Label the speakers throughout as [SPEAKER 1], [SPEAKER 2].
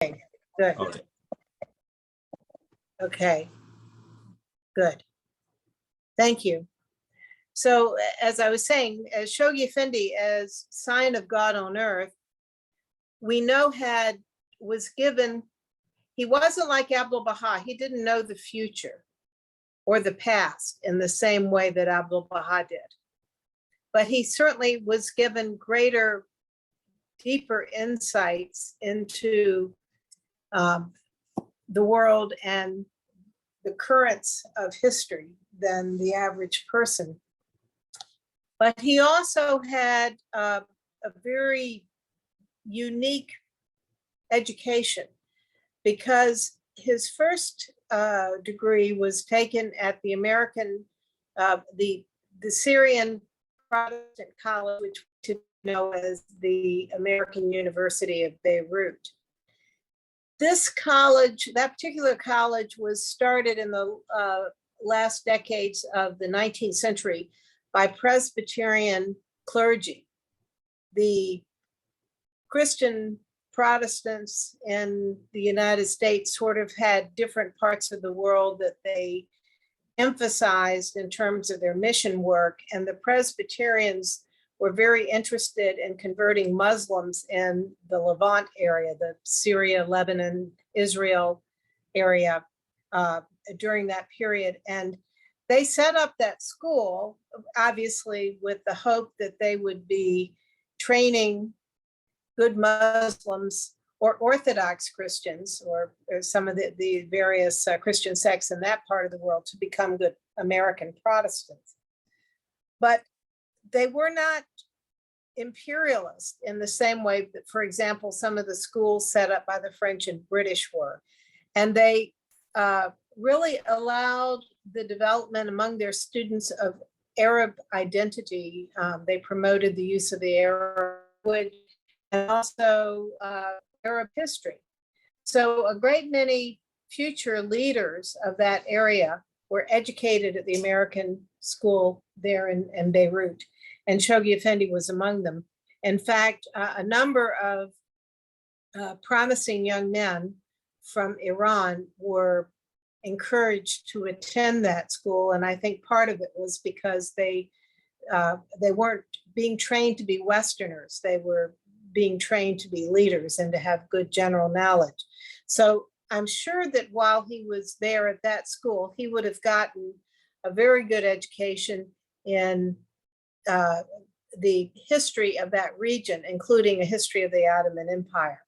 [SPEAKER 1] Good.
[SPEAKER 2] Okay.
[SPEAKER 1] Okay. Good. Thank you. So as I was saying, as Shoghi Effendi, as sign of God on earth, we know was given, he wasn't like Abdul Baha. He didn't know the future or the past in the same way that Abdul Baha did. But he certainly was given greater, deeper insights into the world and the currents of history than the average person. But he also had a very unique education because his first degree was taken at the Syrian Protestant College, which we know as the American University of Beirut. This college, that particular college, was started in the last decades of the 19th century by Presbyterian clergy. The Christian Protestants in the United States sort of had different parts of the world that they emphasized in terms of their mission work, and the Presbyterians were very interested in converting Muslims in the Levant area, the Syria, Lebanon, Israel area during that period. And they set up that school, obviously, with the hope that they would be training good Muslims or Orthodox Christians or some of the various Christian sects in that part of the world to become good American Protestants. But they were not imperialist in the same way that, for example, some of the schools set up by the French and British were. And they really allowed the development among their students of Arab identity. They promoted the use of the Arab language and also Arab history. So a great many future leaders of that area were educated at the American school there in Beirut, and Shoghi Effendi was among them. In fact, a number of promising young men from Iran were encouraged to attend that school, and I think part of it was because they weren't being trained to be Westerners. They were being trained to be leaders and to have good general knowledge. So I'm sure that while he was there at that school, he would have gotten a very good education in the history of that region, including a history of the Ottoman Empire.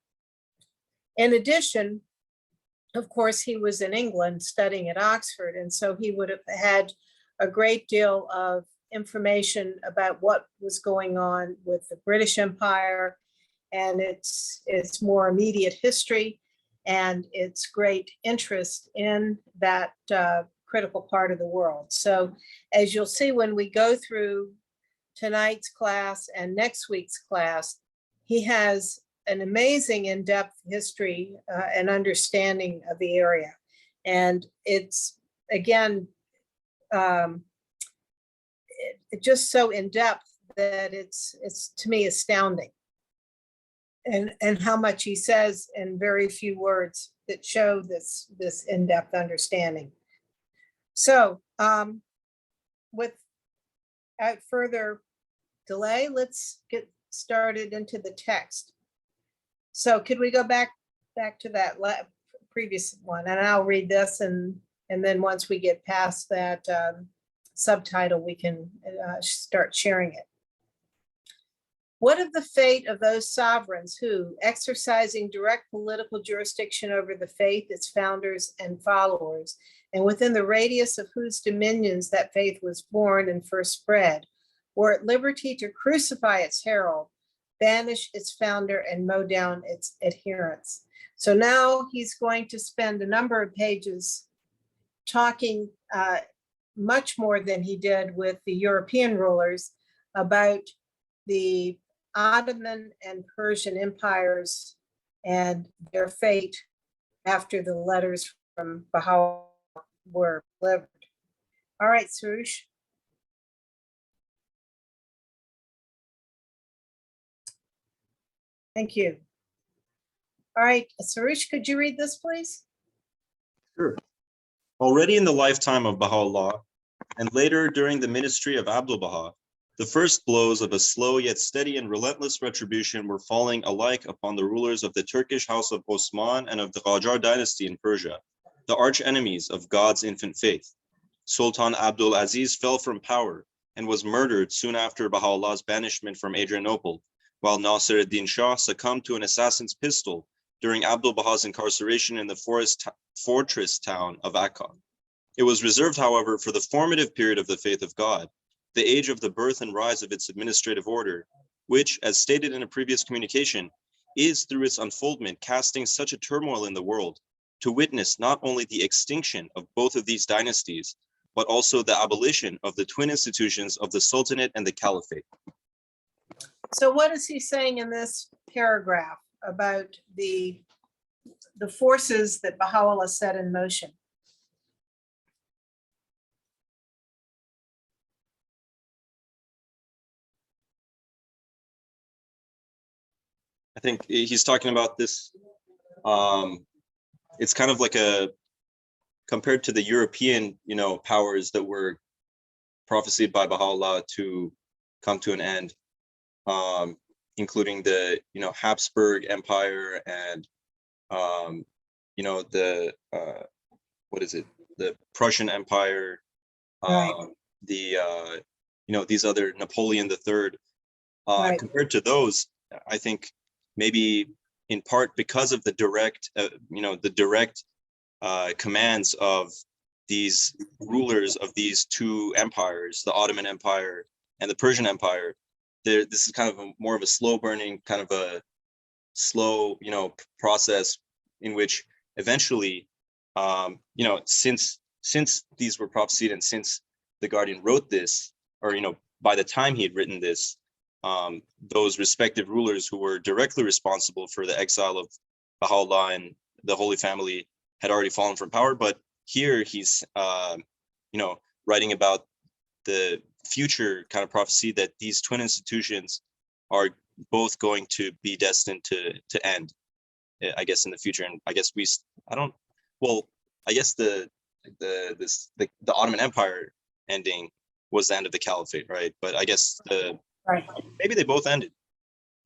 [SPEAKER 1] In addition, of course, he was in England studying at Oxford, and so he would have had a great deal of information about what was going on with the British Empire and its more immediate history and its great interest in that critical part of the world. So as you'll see when we go through tonight's class and next week's class, he has an amazing in-depth history and understanding of the area. And it's, again, just so in-depth that it's to me astounding. And how much he says in very few words that show this in-depth understanding. So without further delay, let's get started into the text. So could we go back to that previous one, and I'll read this, and then once we get past that subtitle, we can start sharing it. What of the fate of those sovereigns who, exercising direct political jurisdiction over the faith, its founders and followers, and within the radius of whose dominions that faith was born and first spread, were at liberty to crucify its herald, banish its founder, and mow down its adherents? So now he's going to spend a number of pages talking much more than he did with the European rulers about the Ottoman and Persian empires and their fate after the letters from Baha'u'llah were delivered. All right, Surush. Thank you. All right, Sarush, could you read this, please?
[SPEAKER 2] Sure. Already in the lifetime of Baha'u'llah, and later during the ministry of Abdul Baha, the first blows of a slow yet steady and relentless retribution were falling alike upon the rulers of the Turkish house of Osman and of the Qajar dynasty in Persia, the arch enemies of God's infant faith. Sultan Abdul Aziz fell from power and was murdered soon after Baha'u'llah's banishment from Adrianople, while Nasir ad-Din Shah succumbed to an assassin's pistol during Abdul Baha's incarceration in the fortress town of Akka. It was reserved, however, for the formative period of the faith of God, the age of the birth and rise of its administrative order, which, as stated in a previous communication, is through its unfoldment casting such a turmoil in the world, to witness not only the extinction of both of these dynasties, but also the abolition of the twin institutions of the Sultanate and the Caliphate.
[SPEAKER 1] So what is he saying in this paragraph about the forces that Baha'u'llah set in motion?
[SPEAKER 2] I think he's talking about this. It's kind of like compared to the European, powers that were prophesied by Baha'u'llah to come to an end, including the, Habsburg Empire and, the, the Prussian Empire,
[SPEAKER 1] Right.
[SPEAKER 2] these other Napoleon III.
[SPEAKER 1] Right.
[SPEAKER 2] Compared to those, I think maybe in part because of the direct, commands of these rulers of these two empires, the Ottoman Empire and the Persian Empire, this is kind of more of a slow burning, kind of a slow, process in which eventually, since these were prophesied and since the Guardian wrote this, or, by the time he had written this, those respective rulers who were directly responsible for the exile of Baha'u'llah and the Holy Family had already fallen from power. But here he's, writing about the future kind of prophecy that these twin institutions are both going to be destined to end, I guess, in the future. And I guess the Ottoman Empire ending was the end of the Caliphate, right? But I guess
[SPEAKER 1] Right.
[SPEAKER 2] maybe they both ended.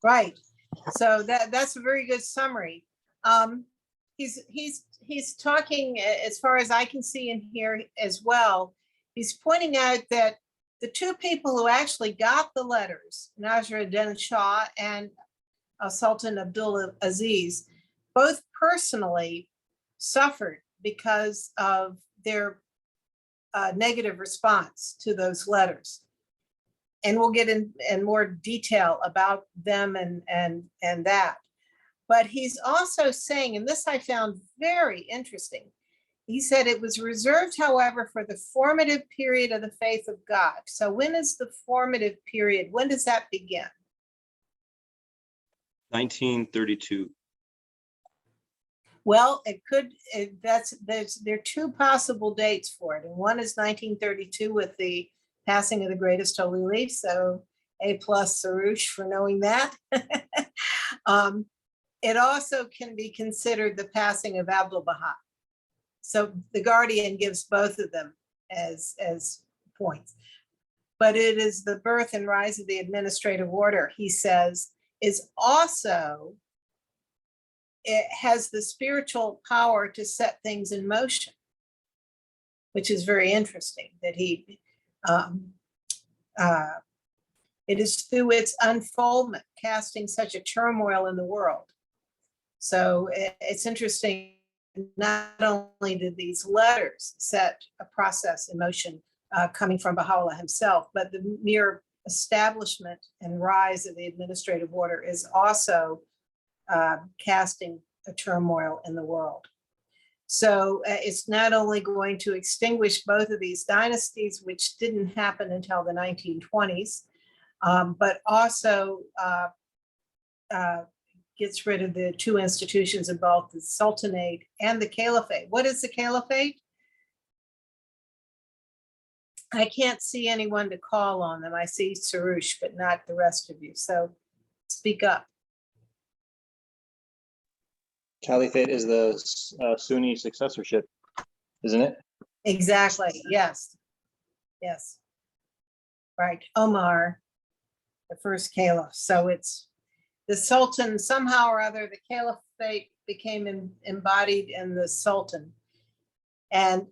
[SPEAKER 1] Right. So that's a very good summary. He's talking, as far as I can see in here as well, he's pointing out that the two people who actually got the letters, Nasir ad-Din Shah and Sultan Abdul Aziz, both personally suffered because of their negative response to those letters. And we'll get in more detail about them and that. But he's also saying, and this I found very interesting, he said it was reserved, however, for the formative period of the faith of God. So when is the formative period? When does that begin?
[SPEAKER 2] 1932.
[SPEAKER 1] Well, there are two possible dates for it. And one is 1932 with the passing of the greatest holy leaf. So A+ Sarush for knowing that. It also can be considered the passing of Abdul Baha. So the Guardian gives both of them as points. But it is the birth and rise of the administrative order, he says, is also, it has the spiritual power to set things in motion, which is very interesting that it is through its unfoldment casting such a turmoil in the world. So it's interesting, not only did these letters set a process in motion coming from Baha'u'llah himself, but the mere establishment and rise of the administrative order is also casting a turmoil in the world. So it's not only going to extinguish both of these dynasties, which didn't happen until the 1920s, but also gets rid of the two institutions of both the Sultanate and the Caliphate. What is the Caliphate? I can't see anyone to call on them. I see Sarush, but not the rest of you. So speak up.
[SPEAKER 3] Caliphate is the Sunni successorship, isn't it?
[SPEAKER 1] Exactly, yes. Yes. Right, Omar, the first caliph. So it's the Sultan, somehow or other, the caliphate became embodied in the Sultan. And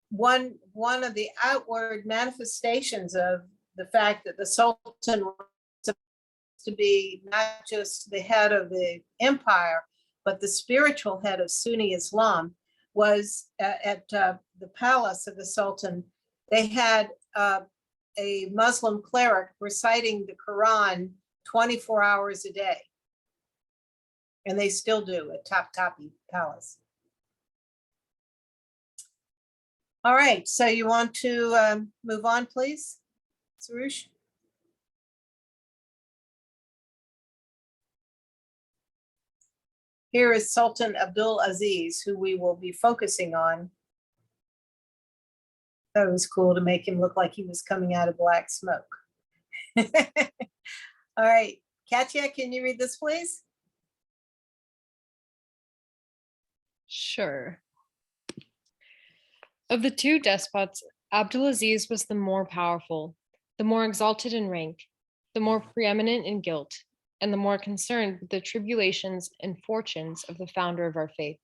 [SPEAKER 1] one of the outward manifestations of the fact that the Sultan was supposed to be not just the head of the empire, but the spiritual head of Sunni Islam was at the palace of the Sultan. They had a Muslim cleric reciting the Quran 24 hours a day. And they still do at Topkapi Palace. All right, so you want to move on, please, Sarush? Here is Sultan Abdul Aziz, who we will be focusing on. That was cool to make him look like he was coming out of black smoke. All right, Katya, can you read this, please?
[SPEAKER 4] Sure. Of the two despots, Abdulaziz was the more powerful, the more exalted in rank, the more preeminent in guilt, and the more concerned with the tribulations and fortunes of the founder of our faith.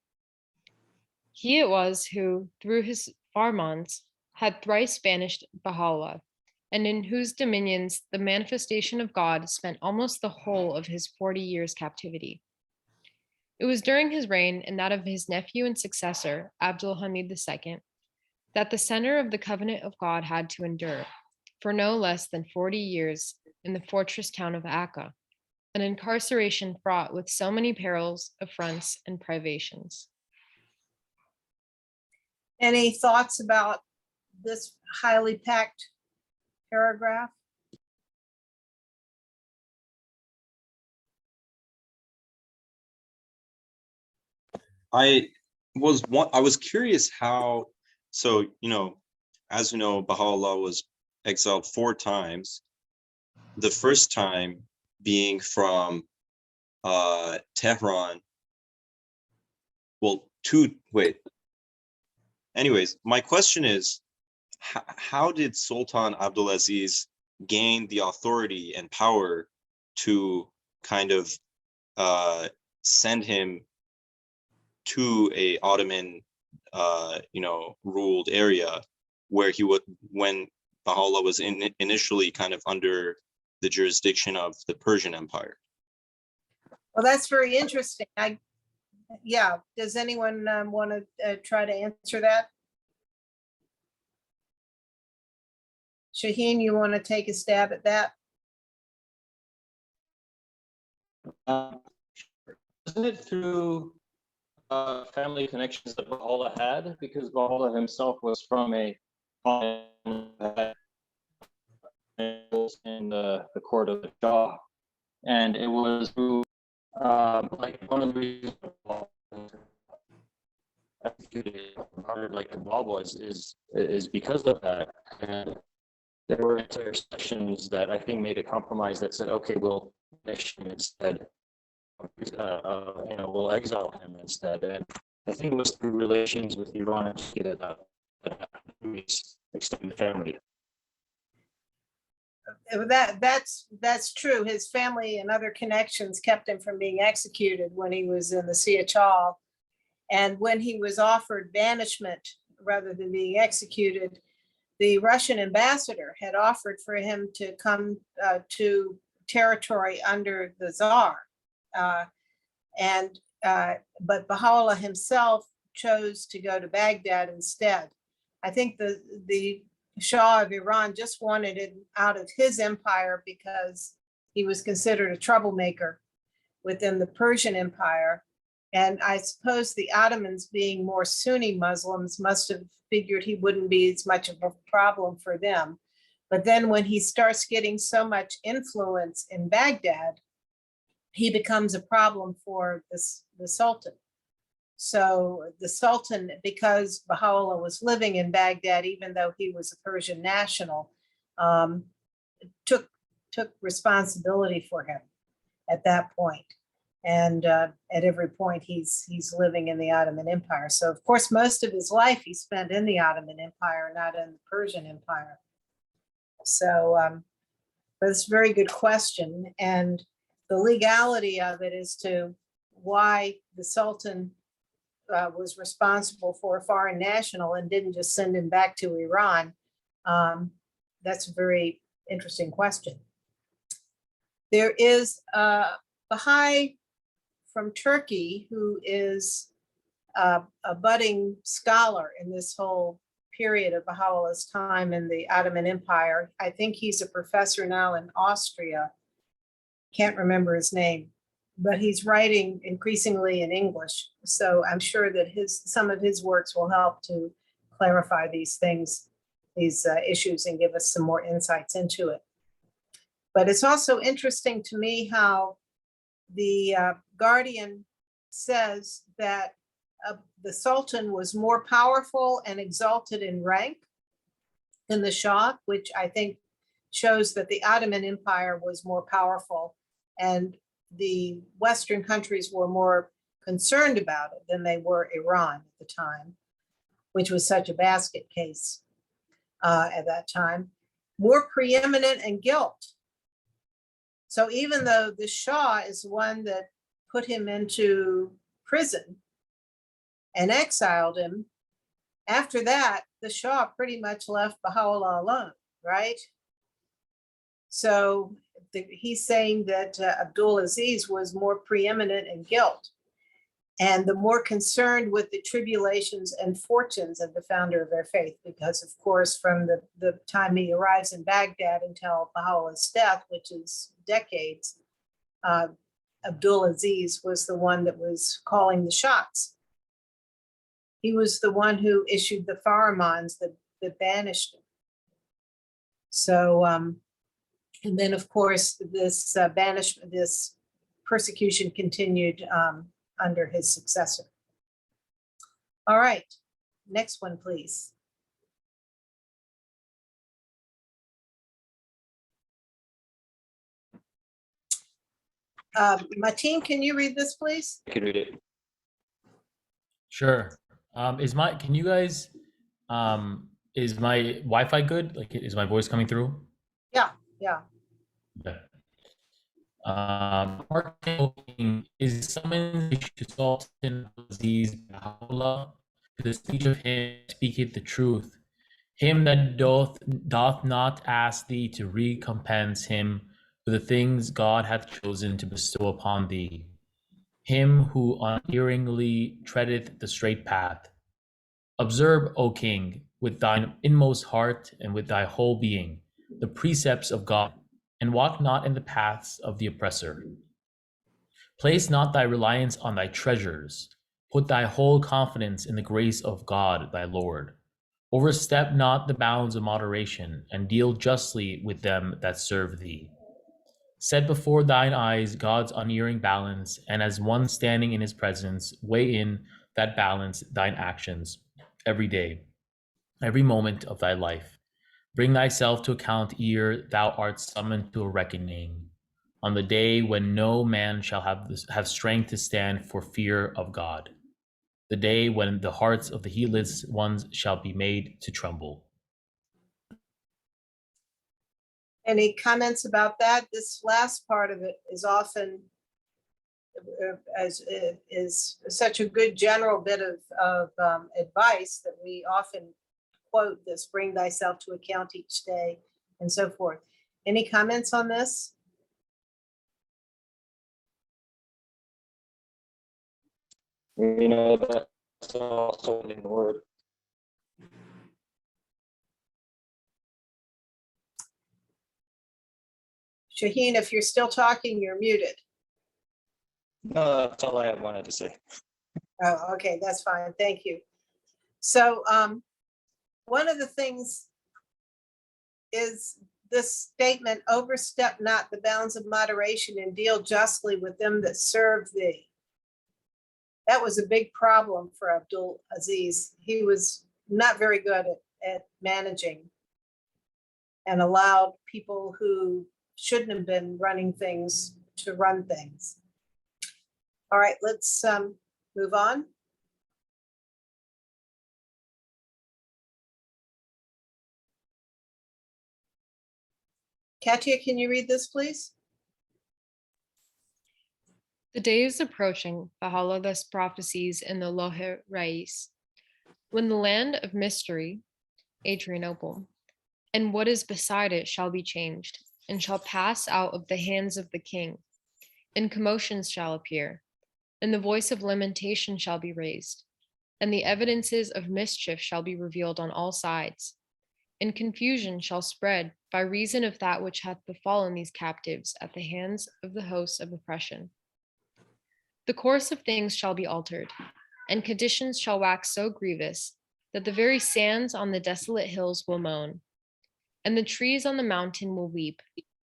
[SPEAKER 4] He it was who, through his farmans, had thrice banished Baha'u'llah, and in whose dominions the manifestation of God spent almost the whole of his 40 years' captivity. It was during his reign and that of his nephew and successor, Abdul Hamid II, that the center of the covenant of God had to endure, for no less than 40 years, in the fortress town of Akka, an incarceration fraught with so many perils, affronts, and privations.
[SPEAKER 1] Any thoughts about this highly packed paragraph?
[SPEAKER 2] I was curious how, so, as you know, Baha'u'llah was exiled 4 times. The first time being from Tehran. Well, anyways, my question is, how did Sultan Abdulaziz gain the authority and power to kind of send him to a Ottoman ruled area where he would, when Baha'u'llah was initially kind of under the jurisdiction of the Persian Empire?
[SPEAKER 1] Well, that's very interesting. Yeah, does anyone want to try to answer that? Shaheen, you want to take a stab at that?
[SPEAKER 3] Isn't it through family connections that Baha'u'llah had? Because Baha'u'llah himself was from a in the court of the Shah, and it was through like one of the reasons like the Bible is because of that. And there were entire sections that I think made a compromise that said, okay, we'll instead, we'll exile him instead. And I think it was through relations with Iran that extended family.
[SPEAKER 1] That's true. His family and other connections kept him from being executed when he was in the Siachal. And when he was offered banishment rather than being executed, the Russian ambassador had offered for him to come to territory under the Tsar. But Baha'u'llah himself chose to go to Baghdad instead. I think the Shah of Iran just wanted it out of his empire because he was considered a troublemaker within the Persian Empire. And I suppose the Ottomans, being more Sunni Muslims, must have figured he wouldn't be as much of a problem for them. But then when he starts getting so much influence in Baghdad, he becomes a problem for the Sultan. So the Sultan, because Baha'u'llah was living in Baghdad, even though he was a Persian national, took responsibility for him at that point. And at every point, he's living in the Ottoman Empire. So, of course, most of his life he spent in the Ottoman Empire, not in the Persian Empire. So, but it's a very good question. And the legality of it as to why the Sultan was responsible for a foreign national and didn't just send him back to Iran, that's a very interesting question. There is a Baha'i from Turkey who is a budding scholar in this whole period of Baha'u'llah's time in the Ottoman Empire. I think he's a professor now in Austria. Can't remember his name, but he's writing increasingly in English. So I'm sure that some of his works will help to clarify these things, these issues, and give us some more insights into it. But it's also interesting to me how the Guardian says that the Sultan was more powerful and exalted in rank than the Shah, which I think shows that the Ottoman Empire was more powerful and the Western countries were more concerned about it than they were Iran at the time, which was such a basket case at that time. More preeminent in guilt. So even though the Shah is the one that put him into prison and exiled him, after that, the Shah pretty much left Baha'u'llah alone, right? So he's saying that Abdul Aziz was more preeminent in guilt and the more concerned with the tribulations and fortunes of the founder of their faith, because of course, from the time he arrives in Baghdad until Baha'u'llah's death, which is decades, Abdul Aziz was the one that was calling the shots. He was the one who issued the Faramans that banished him. So, and then of course, this banishment, this persecution continued under his successor. All right, next one, please. Mateen, can you read this, please?
[SPEAKER 3] I can read it.
[SPEAKER 5] Sure. Can you guys, is my Wi-Fi good? Like, is my voice coming through?
[SPEAKER 1] Yeah.
[SPEAKER 5] Okay. Marking is summoned to Sultan Aziz Baha'u'llah to the speech of him speaketh the truth, him that doth not ask thee to recompense him for the things God hath chosen to bestow upon thee, him who unerringly treadeth the straight path. Observe, O King, with thine inmost heart and with thy whole being, the precepts of God, and walk not in the paths of the oppressor. Place not thy reliance on thy treasures. Put thy whole confidence in the grace of God thy Lord. Overstep not the bounds of moderation, and deal justly with them that serve thee. Set before thine eyes God's unerring balance, and as one standing in his presence, weigh in that balance thine actions every day, every moment of thy life. Bring thyself to account ere thou art summoned to a reckoning, on the day when no man shall have strength to stand for fear of God, the day when the hearts of the heedless ones shall be made to tremble.
[SPEAKER 1] Any comments about that? This last part of it is often is such a good general bit of advice that we often quote this: bring thyself to account each day, and so forth. Any comments on this?
[SPEAKER 3] You know, that's also in the word.
[SPEAKER 1] Shaheen, if you're still talking, you're muted.
[SPEAKER 3] No, that's all I wanted to say.
[SPEAKER 1] Oh, okay, that's fine. Thank you. So one of the things is this statement: overstep not the bounds of moderation and deal justly with them that serve thee. That was a big problem for Abdul Aziz. He was not very good at managing and allowed people who shouldn't have been running things to run things. All right, let's move on. Katia, can you read this, please?
[SPEAKER 4] The day is approaching, Baha'u'llah thus prophesies in the Lohe Rais, when the land of mystery, Adrianople, and what is beside it shall be changed, and shall pass out of the hands of the king, and commotions shall appear, and the voice of lamentation shall be raised, and the evidences of mischief shall be revealed on all sides, and confusion shall spread by reason of that which hath befallen these captives at the hands of the hosts of oppression. The course of things shall be altered, and conditions shall wax so grievous that the very sands on the desolate hills will moan, and the trees on the mountain will weep,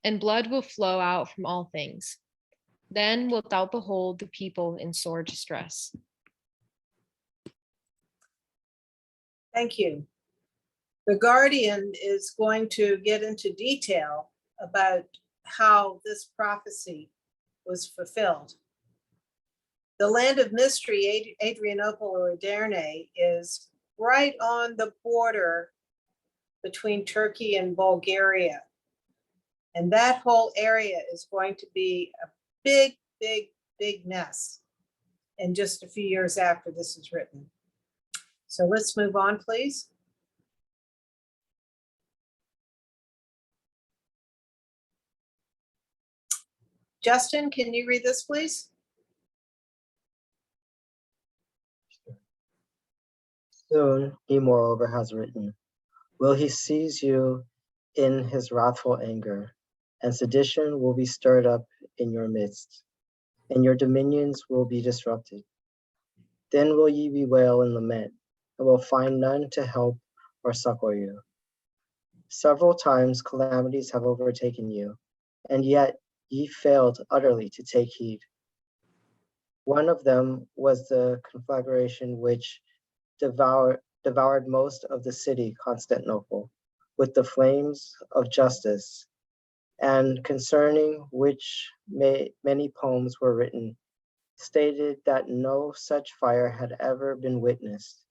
[SPEAKER 4] and blood will flow out from all things. Then wilt thou behold the people in sore distress.
[SPEAKER 1] Thank you. The Guardian is going to get into detail about how this prophecy was fulfilled. The land of mystery, Adrianople or Edirne, is right on the border between Turkey and Bulgaria. And that whole area is going to be a big, big, big mess in just a few years after this is written. So let's move on, please. Justin, can you read this, please?
[SPEAKER 6] Soon he moreover has written, will he seize you in his wrathful anger, and sedition will be stirred up in your midst, and your dominions will be disrupted. Then will ye bewail and lament, and will find none to help or succor you. Several times calamities have overtaken you, and yet ye failed utterly to take heed. One of them was the conflagration which devoured most of the city, Constantinople, with the flames of justice, and concerning which many poems were written, stated that no such fire had ever been witnessed,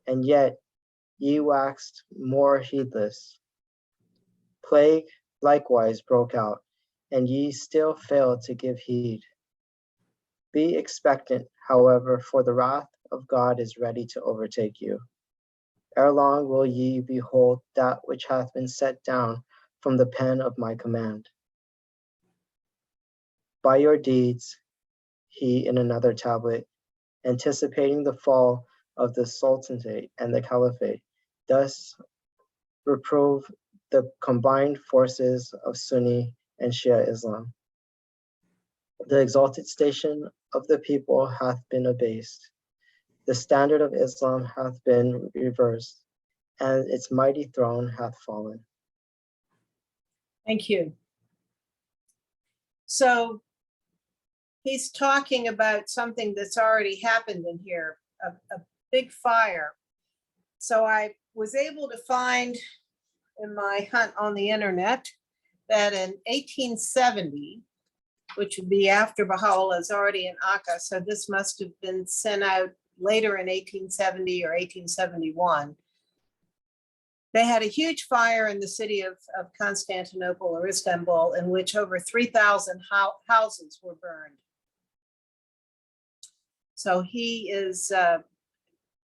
[SPEAKER 6] and yet ye waxed more heedless. Plague likewise broke out, and ye still failed to give heed. Be expectant, however, for the wrath of God is ready to overtake you. Ere long will ye behold that which hath been set down from the pen of my command. By your deeds, he in another tablet, anticipating the fall of the Sultanate and the Caliphate, thus reprove the combined forces of Sunni and Shia Islam. The exalted station of the people hath been abased. The standard of Islam hath been reversed, and its mighty throne hath fallen.
[SPEAKER 1] Thank you. So he's talking about something that's already happened in here, a big fire. So I was able to find in my hunt on the internet that in 1870, which would be after Baha'u'llah is already in Akka, so this must have been sent out later in 1870 or 1871. They had a huge fire in the city of Constantinople or Istanbul, in which over 3,000 houses were burned. So he is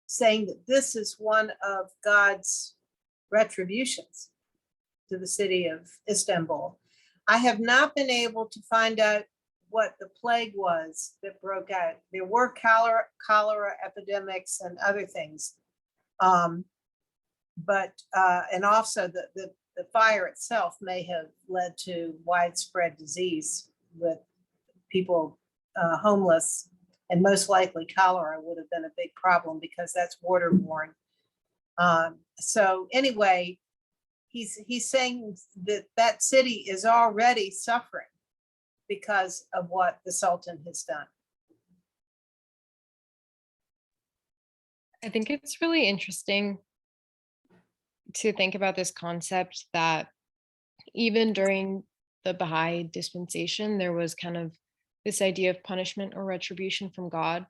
[SPEAKER 1] saying that this is one of God's retributions to the city of Istanbul. I have not been able to find out what the plague was that broke out. There were cholera epidemics and other things. And also the fire itself may have led to widespread disease with people homeless, and most likely cholera would have been a big problem because that's waterborne. So anyway, he's saying that that city is already suffering because of what the Sultan has done.
[SPEAKER 4] I think it's really interesting to think about this concept that even during the Baha'i dispensation, there was kind of this idea of punishment or retribution from God.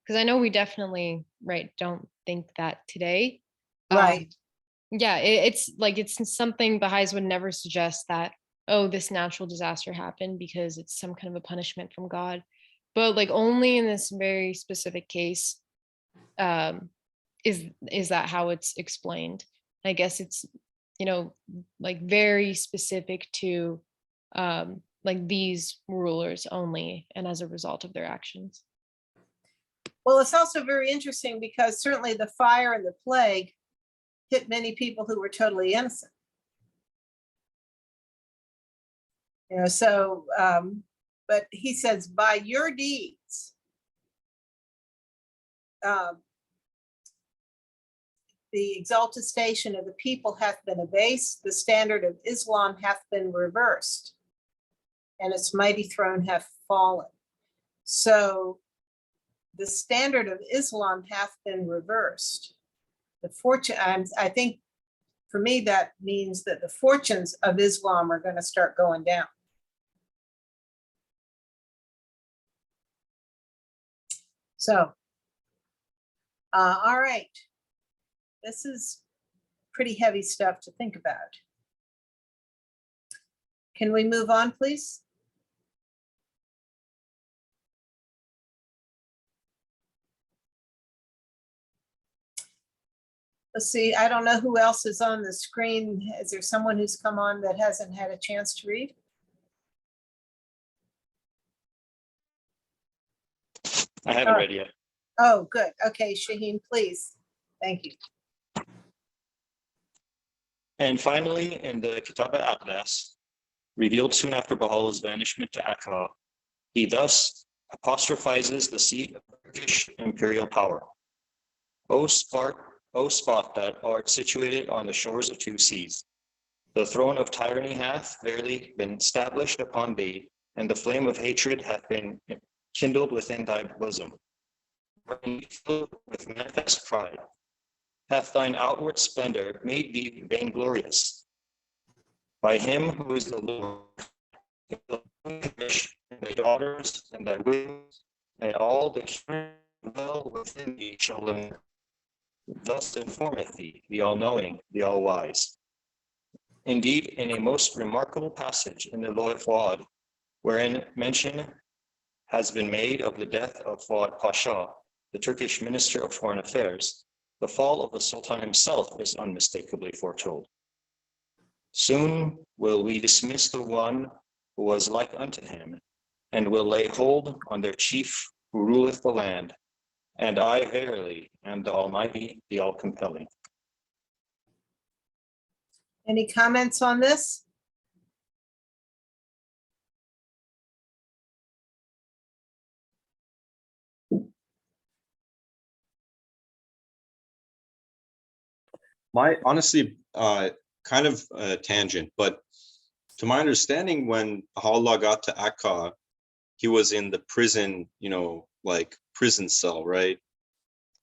[SPEAKER 4] Because I know we definitely, right, don't think that today.
[SPEAKER 1] Right.
[SPEAKER 4] Yeah, it's like it's something Baha'is would never suggest that, oh, this natural disaster happened because it's some kind of a punishment from God. But like only in this very specific case um, is that how it's explained. I guess it's, you know, like very specific to like these rulers only, and as a result of their actions.
[SPEAKER 1] Well, it's also very interesting because certainly the fire and the plague hit many people who were totally innocent. You know, so, but he says, by your deeds, the exalted station of the people hath been abased, the standard of Islam hath been reversed, and its mighty throne hath fallen. So the standard of Islam hath been reversed. The fortune, I think for me, that means that the fortunes of Islam are going to start going down. So, all right. This is pretty heavy stuff to think about. Can we move on, please? Let's see, I don't know who else is on the screen. Is there someone who's come on that hasn't had a chance to read?
[SPEAKER 3] I haven't read yet.
[SPEAKER 1] Oh, good. Okay, Shaheen, please. Thank you.
[SPEAKER 3] And finally, in the Kitab al-Aqdas, revealed soon after Baha'u'llah's banishment to Akka, he thus apostrophizes the seat of Turkish imperial power. O spot that art situated on the shores of two seas, the throne of tyranny hath verily been established upon thee, and the flame of hatred hath been kindled within thy bosom. With manifest pride, hath thine outward splendor made thee vainglorious. By him who is the Lord, and thy daughters and thy widows, and all the children well within thee shall learn. Thus informeth thee, the all-knowing, the all-wise. Indeed, in a most remarkable passage in the Law of Fuad, wherein mention has been made of the death of Fuad Pasha, the Turkish Minister of Foreign Affairs, the fall of the Sultan himself is unmistakably foretold. Soon will we dismiss the one who was like unto him, and will lay hold on their chief who ruleth the land. And I verily am the Almighty, the All-Compelling.
[SPEAKER 1] Any comments on this?
[SPEAKER 2] My honestly, kind of a tangent, but to my understanding, when Baha'u'llah got to Akka, he was in the prison, you know, like prison cell, right?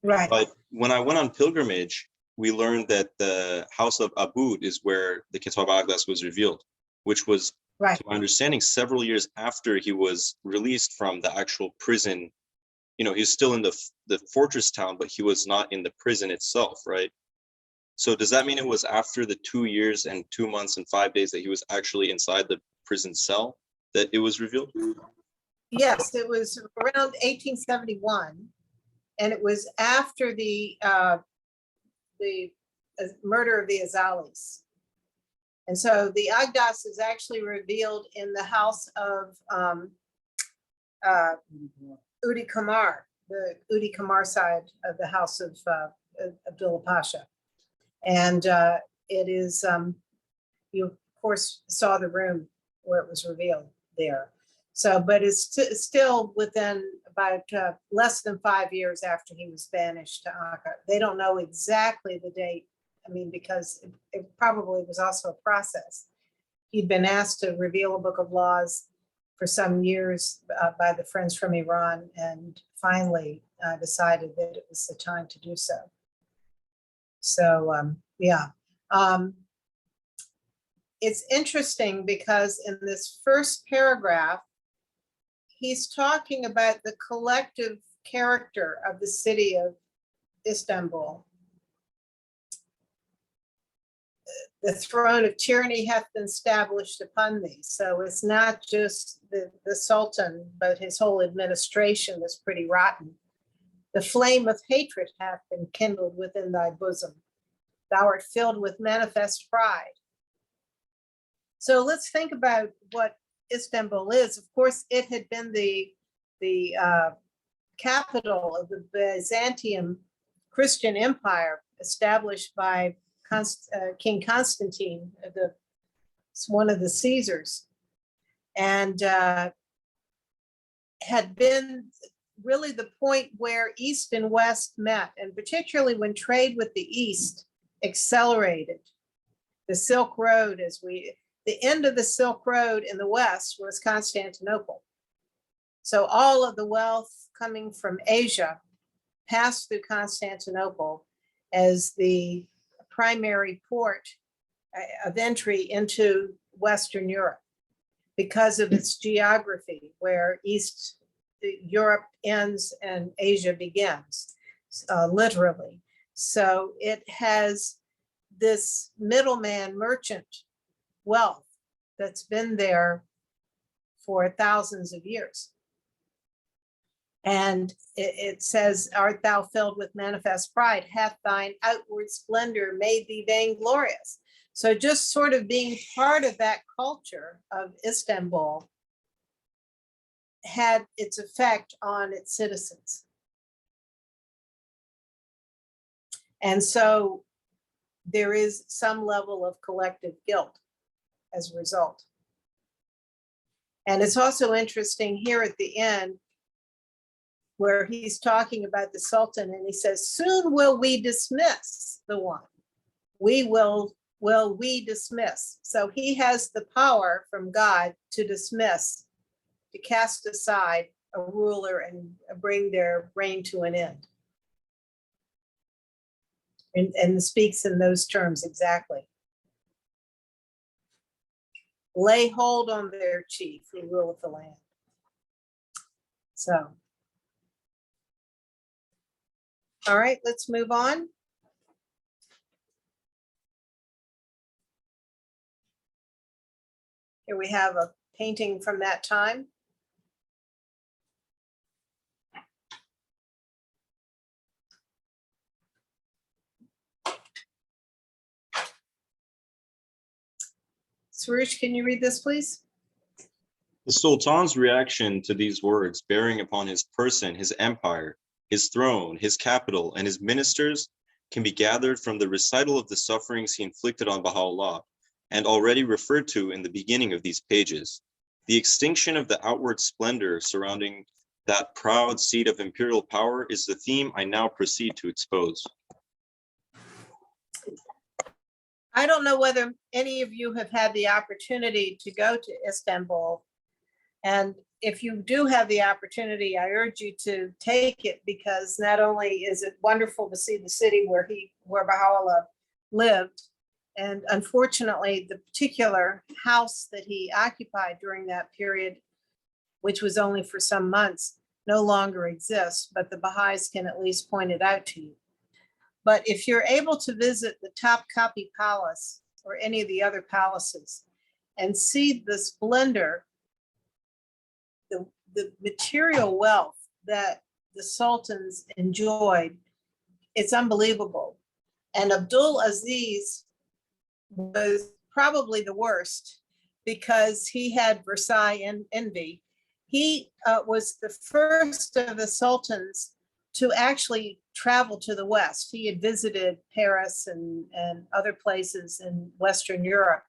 [SPEAKER 1] Right.
[SPEAKER 2] But when I went on pilgrimage, we learned that the house of Abud is where the Kitab al-Aqdas was revealed, which was,
[SPEAKER 1] Right.
[SPEAKER 2] to my understanding, several years after he was released from the actual prison. You know, he's still in the fortress town, but he was not in the prison itself, right? So does that mean it was after the 2 years and 2 months and 5 days that he was actually inside the prison cell that it was revealed?
[SPEAKER 1] Yes, it was around 1871, and it was after the murder of the Azalis. And so the Agdas is actually revealed in the house of Udi Kamar, the Udi Kamar side of the house of Abdullah Pasha. And it is, you of course saw the room where it was revealed there. So, but it's still within about less than 5 years after he was banished to Akka. They don't know exactly the date. I mean, because it probably was also a process. He'd been asked to reveal a book of laws for some years by the friends from Iran, and finally decided that it was the time to do so. So, yeah. It's interesting because in this first paragraph, he's talking about the collective character of the city of Istanbul. The throne of tyranny hath been established upon thee. So it's not just the Sultan, but his whole administration is pretty rotten. The flame of hatred hath been kindled within thy bosom. Thou art filled with manifest pride. So let's think about what Istanbul is. Of course, it had been the capital of the Byzantium Christian Empire established by King Constantine, one of the Caesars, and had been really the point where East and West met, and particularly when trade with the East accelerated. The Silk Road, the end of the Silk Road in the West was Constantinople. So all of the wealth coming from Asia passed through Constantinople as the primary port of entry into Western Europe because of its geography, where Europe ends and Asia begins, literally. So it has this middleman merchant wealth that's been there for thousands of years. And it says, art thou filled with manifest pride? Hath thine outward splendor made thee vainglorious? So just sort of being part of that culture of Istanbul had its effect on its citizens. And so there is some level of collective guilt as a result. And it's also interesting here at the end, where he's talking about the Sultan, and he says, soon will we dismiss the one. We will we dismiss. So he has the power from God to dismiss, to cast aside a ruler and bring their reign to an end. And speaks in those terms exactly. Lay hold on their chief who ruleth the land. So. All right, let's move on. Here we have a painting from that time. Sarush, can you read this, please?
[SPEAKER 2] The Sultan's reaction to these words bearing upon his person, his empire, his throne, his capital, and his ministers can be gathered from the recital of the sufferings he inflicted on Baha'u'llah, and already referred to in the beginning of these pages. The extinction of the outward splendor surrounding that proud seat of imperial power is the theme I now proceed to expose.
[SPEAKER 1] I don't know whether any of you have had the opportunity to go to Istanbul. And if you do have the opportunity, I urge you to take it, because not only is it wonderful to see the city where Baha'u'llah lived, and unfortunately, the particular house that he occupied during that period, which was only for some months, no longer exists, but the Baha'is can at least point it out to you. But if you're able to visit the Topkapi Palace or any of the other palaces and see the splendor, the material wealth that the sultans enjoyed, it's unbelievable. And Abdul Aziz was probably the worst, because he had Versailles envy. He was the first of the sultans to actually travel to the West. He had visited Paris and other places in Western Europe,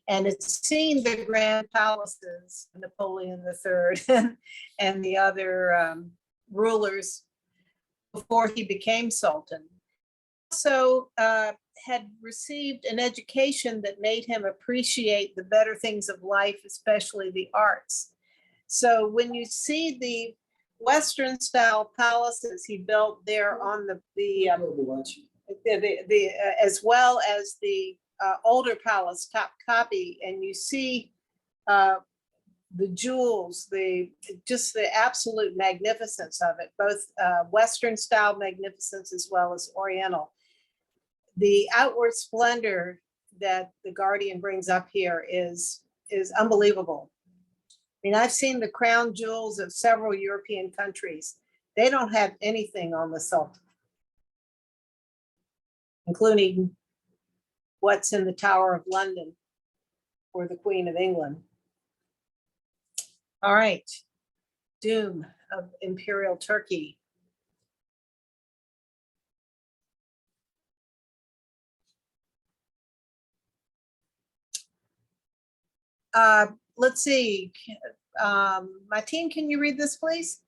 [SPEAKER 1] and had seen the grand palaces, Napoleon III and the other rulers before he became sultan. Also had received an education that made him appreciate the better things of life, especially the arts. So when you see the Western style palaces he built there on as well as the older palace, Topkapi, and you see the jewels, just the absolute magnificence of it, both Western style magnificence as well as Oriental. The outward splendor that the Guardian brings up here is unbelievable. I mean, I've seen the crown jewels of several European countries. They don't have anything on the Sultan, including what's in the Tower of London for the Queen of England. All right, doom of Imperial Turkey. Let's see. Martine, can you read this, please?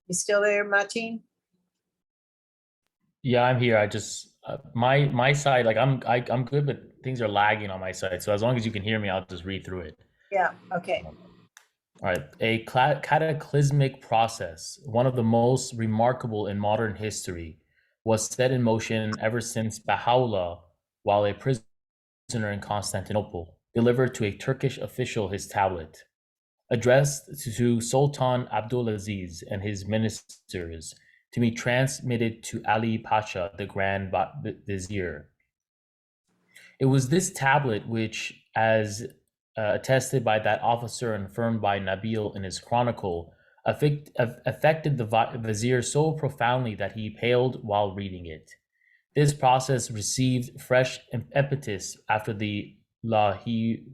[SPEAKER 1] You still there, Martine?
[SPEAKER 5] Yeah, I'm here. I just my side, like I'm good, but things are lagging on my side. So as long as you can hear me, I'll just read through it.
[SPEAKER 1] Yeah, okay.
[SPEAKER 5] All right. A cataclysmic process, one of the most remarkable in modern history, was set in motion ever since Baha'u'llah, while a prisoner in Constantinople, delivered to a Turkish official his tablet, addressed to Sultan Abdulaziz and his ministers, to be transmitted to Ali Pasha, the Grand Vizier. It was this tablet which, as attested by that officer and affirmed by Nabil in his chronicle, affected the vizier so profoundly that he paled while reading it. This process received fresh impetus after the Lahi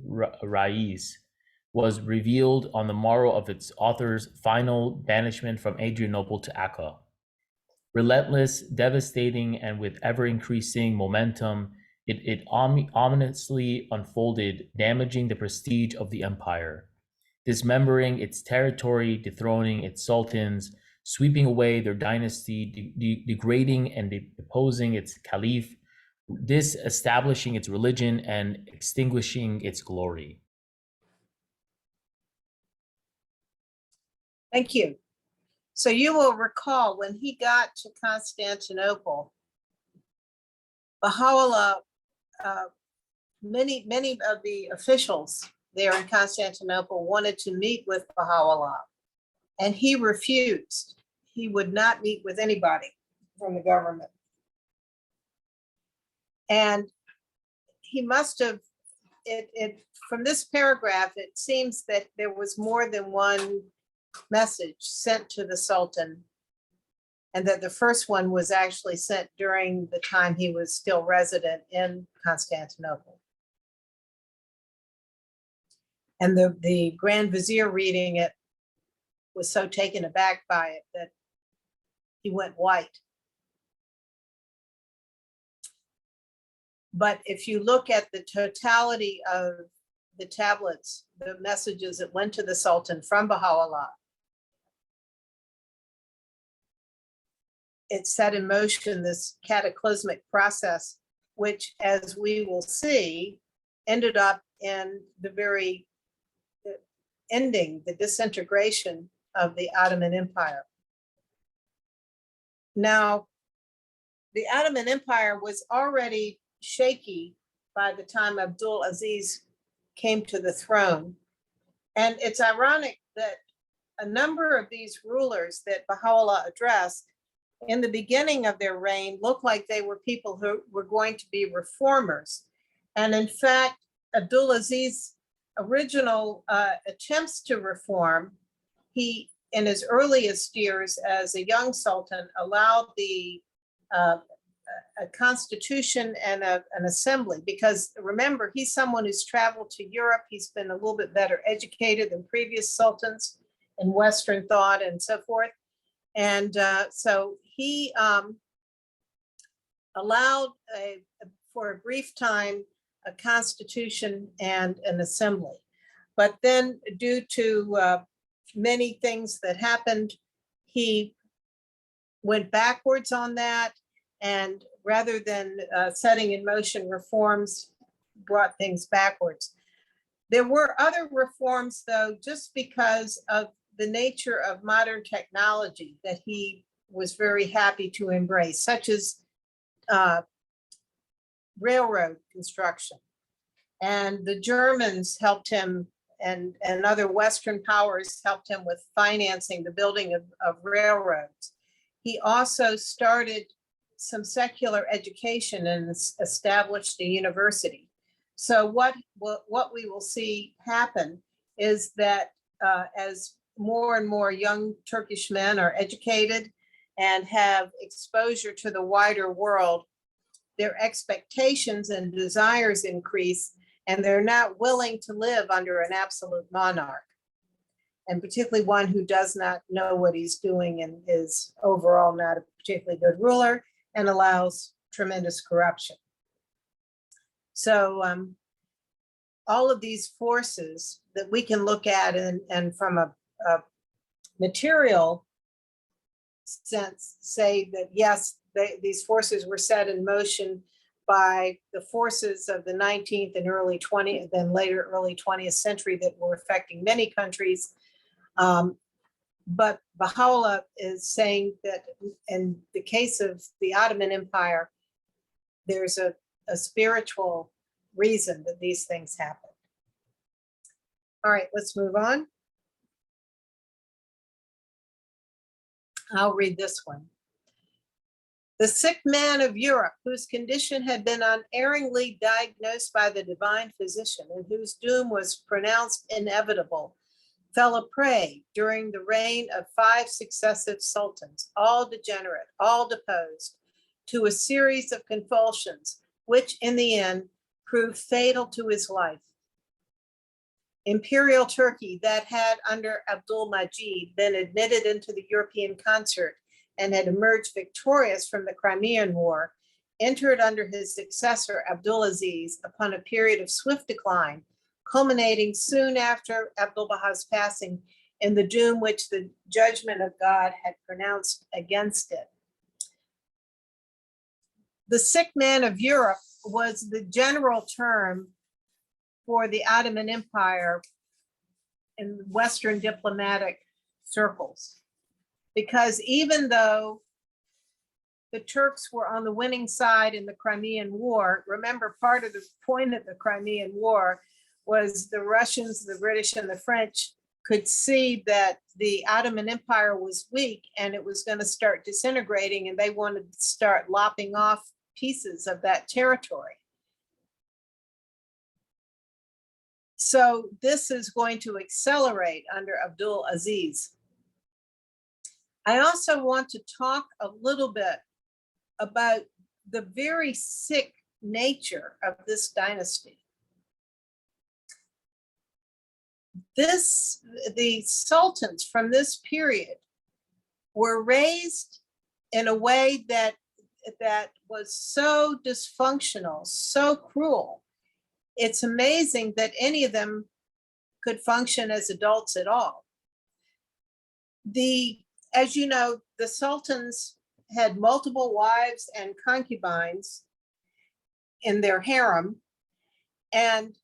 [SPEAKER 5] Rais was revealed on the morrow of its author's final banishment from Adrianople to Akka. Relentless, devastating, and with ever-increasing momentum, it ominously unfolded, damaging the prestige of the empire, dismembering its territory, dethroning its sultans, sweeping away their dynasty, degrading and deposing its caliph, disestablishing its religion, and extinguishing its glory.
[SPEAKER 1] Thank you. So you will recall when he got to Constantinople, Baha'u'llah, many of the officials there in Constantinople wanted to meet with Baha'u'llah, and he refused. He would not meet with anybody from the government. And he must have, from this paragraph, it seems that there was more than one message sent to the Sultan, and that the first one was actually sent during the time he was still resident in Constantinople. And the Grand Vizier reading it was so taken aback by it that he went white. But if you look at the totality of the tablets, the messages that went to the Sultan from Baha'u'llah, it set in motion this cataclysmic process, which, as we will see, ended up in the very ending, the disintegration of the Ottoman Empire. Now, the Ottoman Empire was already shaky by the time Abdul Aziz came to the throne. And it's ironic that a number of these rulers that Baha'u'llah addressed in the beginning of their reign looked like they were people who were going to be reformers. And in fact, Abdul Aziz's original attempts to reform, he, in his earliest years as a young sultan, allowed a constitution and an assembly, because remember, he's someone who's traveled to Europe. He's been a little bit better educated than previous sultans in Western thought and so forth. And so he allowed, for a brief time, a constitution and an assembly. But then, due to many things that happened, he went backwards on that, and rather than setting in motion reforms, brought things backwards. There were other reforms, though, just because of the nature of modern technology that he was very happy to embrace, such as railroad construction. And the Germans helped him, and other Western powers helped him with financing the building of railroads. He also started some secular education and established a university. So what we will see happen is that as more and more young Turkish men are educated and have exposure to the wider world, their expectations and desires increase, and they're not willing to live under an absolute monarch, and particularly one who does not know what he's doing and is overall not a particularly good ruler and allows tremendous corruption. So all of these forces that we can look at and from a material sense say that yes, these forces were set in motion by the forces of the 19th and early 20th, then later early 20th century that were affecting many countries. But Baha'u'llah is saying that in the case of the Ottoman Empire, there's a spiritual reason that these things happen. All right, let's move on. I'll read this one. The sick man of Europe, whose condition had been unerringly diagnosed by the divine physician and whose doom was pronounced inevitable, fell a prey during the reign of 5 successive sultans, all degenerate, all deposed, to a series of convulsions, which in the end proved fatal to his life. Imperial Turkey, that had under Abdul Majid been admitted into the European concert and had emerged victorious from the Crimean War, entered under his successor Abdulaziz upon a period of swift decline, culminating soon after Abdu'l-Baha's passing in the doom which the judgment of God had pronounced against it. The sick man of Europe was the general term for the Ottoman Empire in Western diplomatic circles. Because even though the Turks were on the winning side in the Crimean War, remember part of the point of the Crimean War was the Russians, the British, and the French could see that the Ottoman Empire was weak and it was going to start disintegrating, and they wanted to start lopping off pieces of that territory. So this is going to accelerate under Abdul Aziz. I also want to talk a little bit about the very sick nature of this dynasty. The sultans from this period were raised in a way that was so dysfunctional, so cruel. It's amazing that any of them could function as adults at all. As you know, the sultans had multiple wives and concubines in their harem, and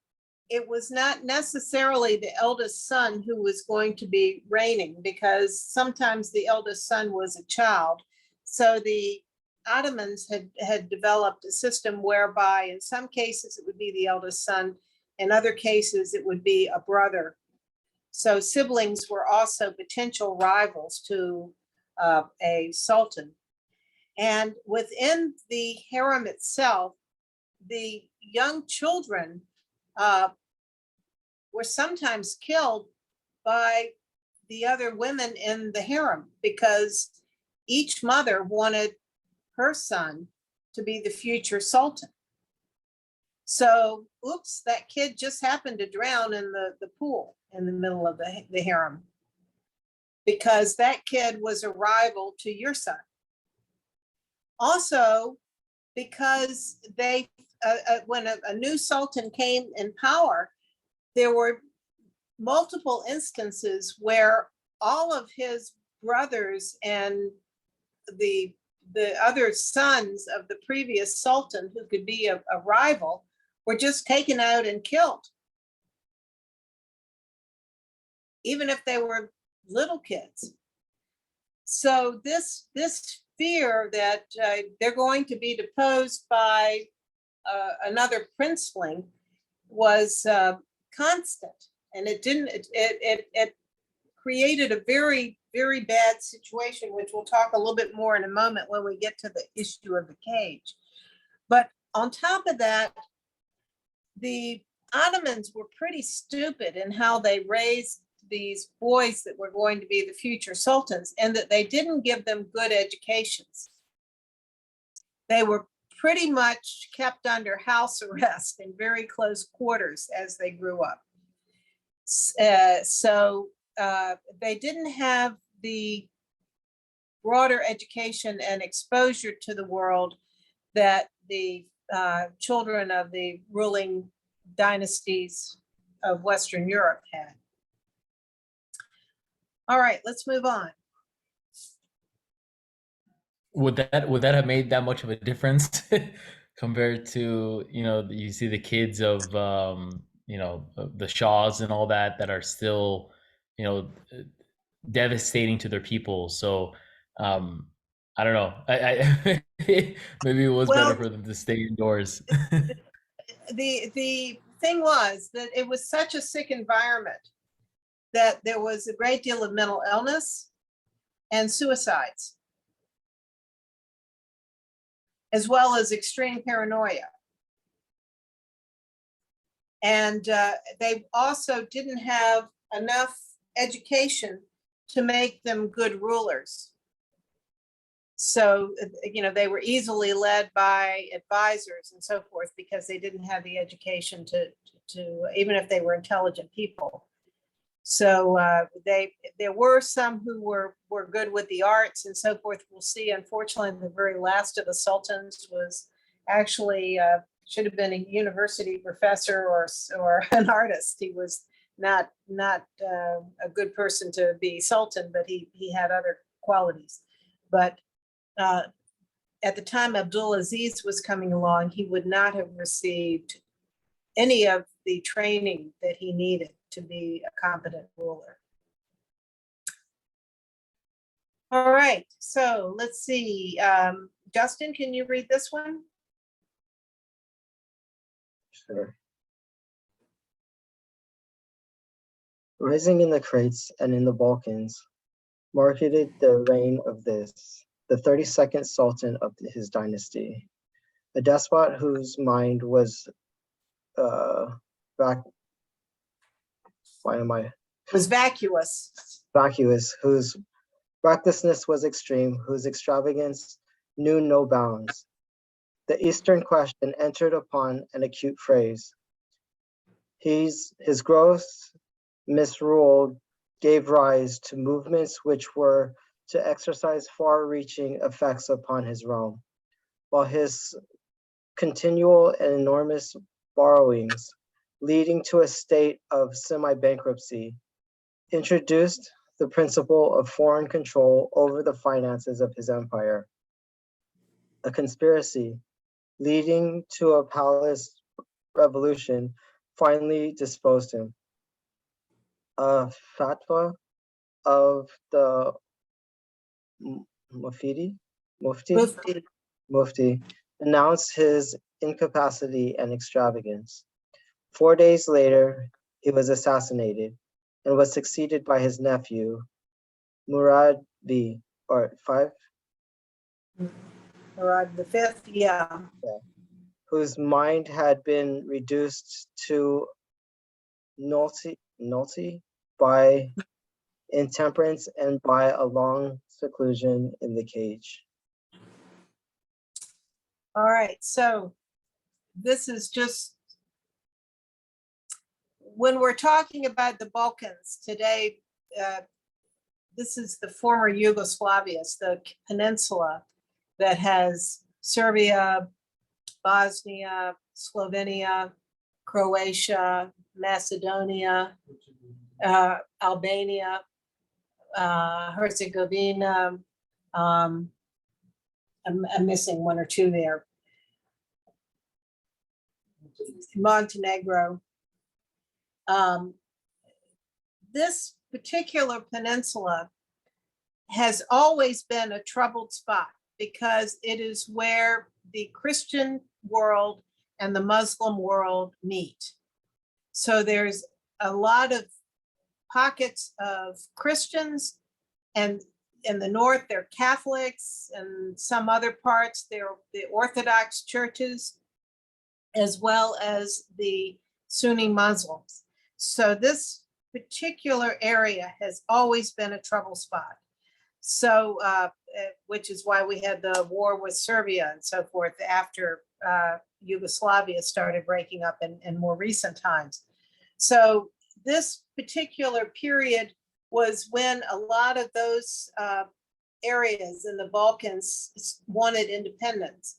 [SPEAKER 1] it was not necessarily the eldest son who was going to be reigning, because sometimes the eldest son was a child. So the Ottomans had developed a system whereby in some cases it would be the eldest son, in other cases it would be a brother. So siblings were also potential rivals to a sultan. And within the harem itself, the young children were sometimes killed by the other women in the harem, because each mother wanted her son to be the future sultan. So, oops, that kid just happened to drown in the pool in the middle of the harem, because that kid was a rival to your son. Also, because when a new sultan came in power, there were multiple instances where all of his brothers and the other sons of the previous sultan, who could be a rival, were just taken out and killed, even if they were little kids. So this fear that they're going to be deposed by another princeling was constant. And it didn't, it created a very, very bad situation, which we'll talk a little bit more in a moment when we get to the issue of the cage. But on top of that, the Ottomans were pretty stupid in how they raised these boys that were going to be the future sultans, and that they didn't give them good educations. They were pretty much kept under house arrest in very close quarters as they grew up. So they didn't have the broader education and exposure to the world that the children of the ruling dynasties of Western Europe had. All right, let's move on.
[SPEAKER 5] Would that have made that much of a difference compared to, you see the kids of the Shaws and all that are still, devastating to their people. So I don't know. I maybe it was better for them to stay indoors.
[SPEAKER 1] The thing was that it was such a sick environment that there was a great deal of mental illness and suicides, as well as extreme paranoia. And they also didn't have enough education to make them good rulers. So, they were easily led by advisors and so forth because they didn't have the education to even if they were intelligent people. So there were some who were good with the arts and so forth. We'll see, unfortunately, the very last of the sultans was actually should have been a university professor or an artist. He was not a good person to be sultan, but he had other qualities. But at the time Abdulaziz was coming along, he would not have received any of the training that he needed to be a competent ruler. All right, so let's see. Justin, can you read this one?
[SPEAKER 6] Sure. Rising in the Crates and in the Balkans marketed the reign of this, the 32nd Sultan of his dynasty, a despot whose mind was vacuous, whose recklessness was extreme, whose extravagance knew no bounds. The Eastern question entered upon an acute phase. His gross misrule gave rise to movements which were to exercise far-reaching effects upon his realm, while his continual and enormous borrowings, leading to a state of semi-bankruptcy, introduced the principle of foreign control over the finances of his empire. A conspiracy leading to a palace revolution finally disposed him. A fatwa of the Mufti announced his incapacity and extravagance. 4 days later, he was assassinated and was succeeded by his nephew, Murad V, or
[SPEAKER 1] Murad the Fifth, yeah.
[SPEAKER 6] Whose mind had been reduced to nullity by intemperance and by a long seclusion in the cage.
[SPEAKER 1] All right, so this is just, when we're talking about the Balkans today, this is the former Yugoslavia, it's the peninsula that has Serbia, Bosnia, Slovenia, Croatia, Macedonia, Albania, Herzegovina. I'm missing one or two there. Montenegro. This particular peninsula has always been a troubled spot because it is where the Christian world and the Muslim world meet. So there's a lot of pockets of Christians, and in the north, they're Catholics, and some other parts, they're the Orthodox churches, as well as the Sunni Muslims. So this particular area has always been a trouble spot. So, which is why we had the war with Serbia and so forth after Yugoslavia started breaking up in more recent times. So this particular period was when a lot of those areas in the Balkans wanted independence.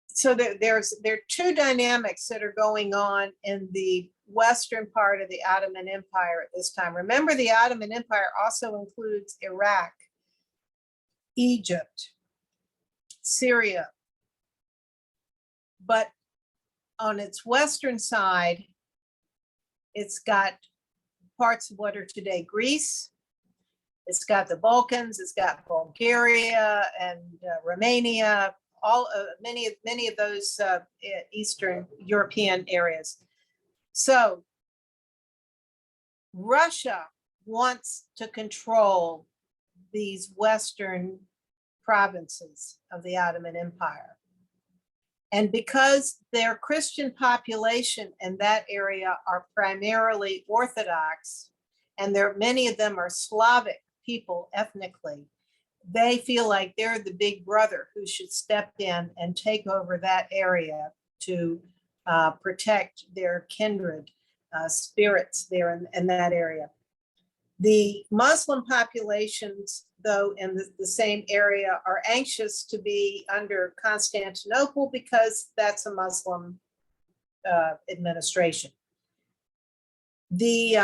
[SPEAKER 1] So there are two dynamics that are going on in the western part of the Ottoman Empire at this time. Remember, the Ottoman Empire also includes Iraq, Egypt, Syria. But on its western side, it's got parts of what are today Greece. It's got the Balkans, it's got Bulgaria and Romania, all many of those Eastern European areas. So Russia wants to control these Western provinces of the Ottoman Empire. And because their Christian population in that area are primarily Orthodox, and many of them are Slavic people ethnically, they feel like they're the big brother who should step in and take over that area to protect their kindred spirits there in that area. The Muslim populations, though, in the same area are anxious to be under Constantinople because that's a Muslim administration. This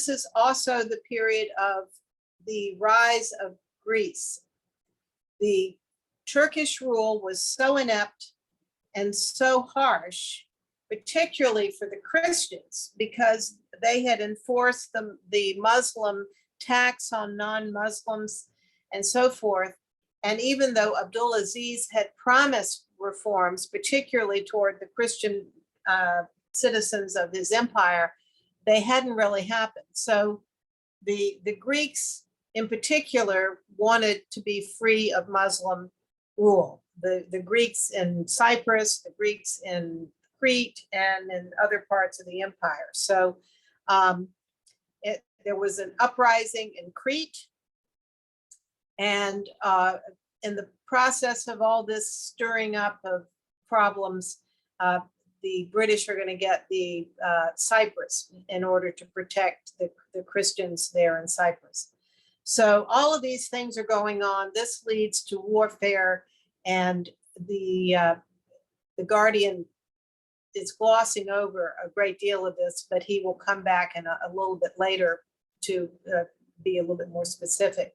[SPEAKER 1] is also the period of the rise of Greece. The Turkish rule was so inept and so harsh, particularly for the Christians, because they had enforced the Muslim tax on non-Muslims and so forth. And even though Abdulaziz had promised reforms, particularly toward the Christian citizens of his empire, they hadn't really happened. So the Greeks in particular wanted to be free of Muslim rule. The Greeks in Cyprus, the Greeks in Crete, and in other parts of the empire. So there was an uprising in Crete, and in the process of all this stirring up of problems, the British are going to get the Cyprus in order to protect the Christians there in Cyprus. So all of these things are going on. This leads to warfare, and the Guardian is glossing over a great deal of this, but he will come back in a little bit later to be a little bit more specific.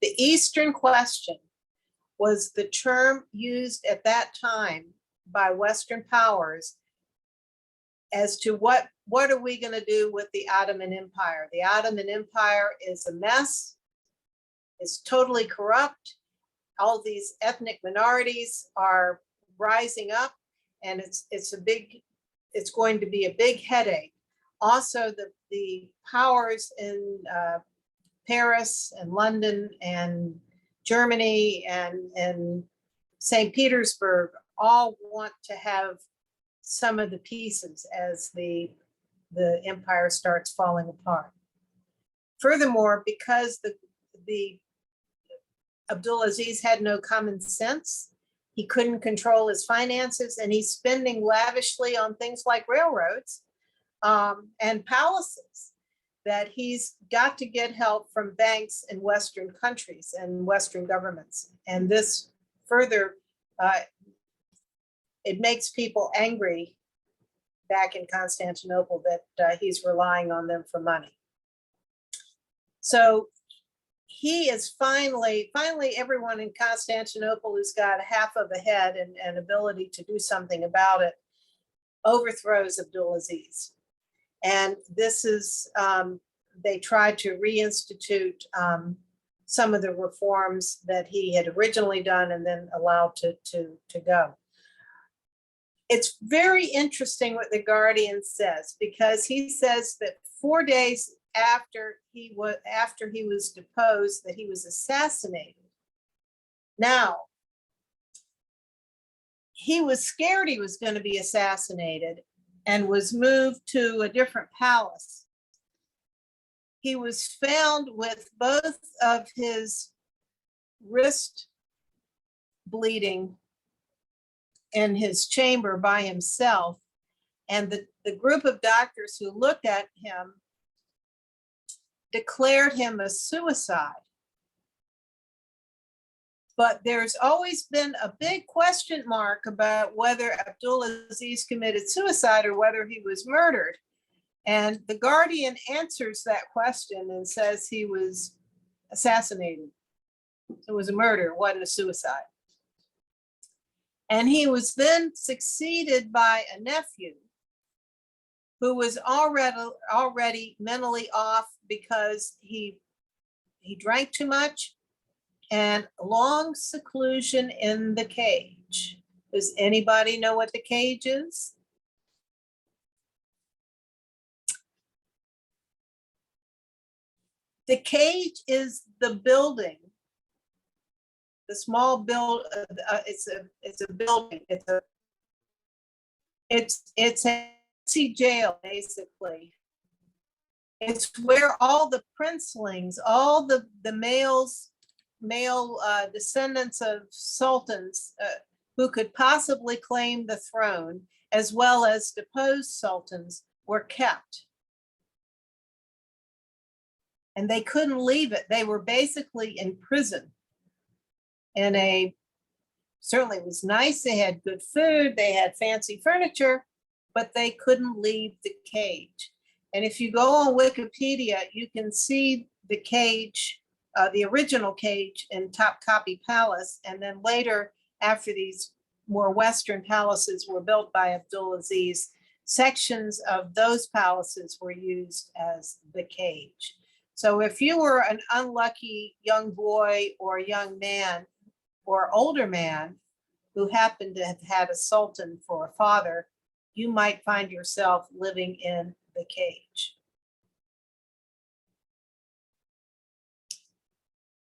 [SPEAKER 1] The Eastern Question was the term used at that time by Western powers as to what are we going to do with the Ottoman Empire. The Ottoman Empire is a mess. It's totally corrupt. All these ethnic minorities are rising up, and it's going to be a big headache. Also, the powers in Paris and London and Germany and St. Petersburg all want to have some of the pieces as the empire starts falling apart. Furthermore, because the Abdulaziz had no common sense, he couldn't control his finances, and he's spending lavishly on things like railroads and palaces, that he's got to get help from banks in Western countries and Western governments. And this further, it makes people angry back in Constantinople that he's relying on them for money. So he is finally everyone in Constantinople who's got half of a head and ability to do something about it overthrows Abdulaziz. And this is they tried to reinstitute some of the reforms that he had originally done and then allowed to go. It's very interesting what the Guardian says, because he says that 4 days after he was deposed, that he was assassinated. Now, he was scared he was going to be assassinated and was moved to a different palace. He was found with both of his wrist bleeding in his chamber by himself. And the group of doctors who looked at him declared him a suicide. But there's always been a big question mark about whether Abdulaziz committed suicide or whether he was murdered. And the Guardian answers that question and says he was assassinated. It was a murder, it wasn't a suicide. And he was then succeeded by a nephew who was already mentally off because he drank too much and long seclusion in the cage. Does anybody know what the cage is? The cage is the building, the small it's a building. It's a jail, basically. It's where all the princelings, all the male descendants of sultans who could possibly claim the throne, as well as deposed sultans, were kept. And they couldn't leave it. They were basically in prison. And certainly it was nice. They had good food. They had fancy furniture, but they couldn't leave the cage. And if you go on Wikipedia, you can see the cage, the original cage in Topkapi Palace. And then later, after these more Western palaces were built by Abdulaziz, sections of those palaces were used as the cage. So if you were an unlucky young boy or young man or older man who happened to have had a sultan for a father, you might find yourself living in the cage.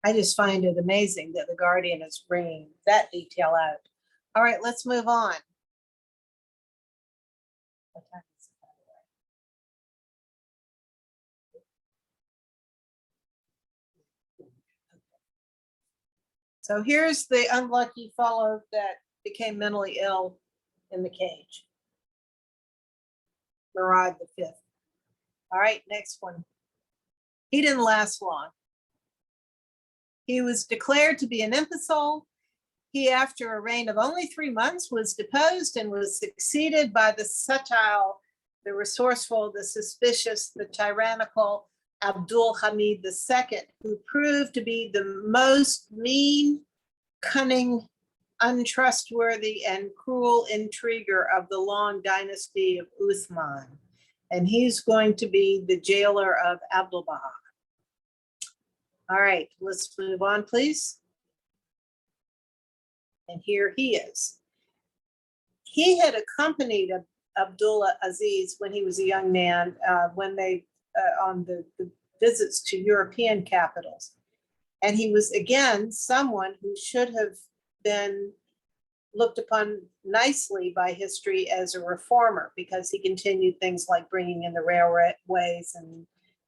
[SPEAKER 1] I just find it amazing that the Guardian is bringing that detail out. All right, let's move on. So here's the unlucky fellow that became mentally ill in the cage. Murad V. All right, next one. He didn't last long. He was declared to be an imbecile. He, after a reign of only 3 months, was deposed and was succeeded by the subtle, the resourceful, the suspicious, the tyrannical Abdul Hamid II, who proved to be the most mean, cunning, untrustworthy, and cruel intriguer of the long dynasty of Uthman. And he's going to be the jailer of Abdu'l-Baha. All right, let's move on, please. And here he is. He had accompanied Abdullah Aziz when he was a young man, when they on the visits to European capitals. And he was, again, someone who should have been looked upon nicely by history as a reformer, because he continued things like bringing in the railways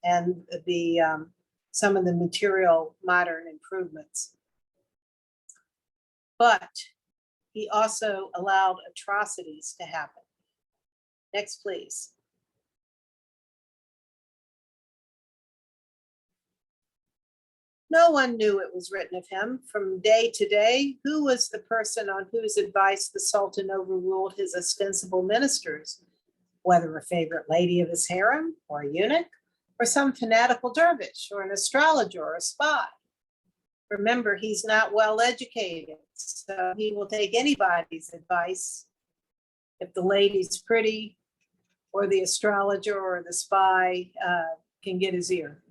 [SPEAKER 1] and the some of the material modern improvements. But he also allowed atrocities to happen. Next, please. No one knew it was written of him. From day to day, who was the person on whose advice the Sultan overruled his ostensible ministers, whether a favorite lady of his harem, or a eunuch, or some fanatical dervish, or an astrologer, or a spy? Remember, he's not well educated, so he will take anybody's advice. If the lady's pretty, or the astrologer, or the spy can get his ear.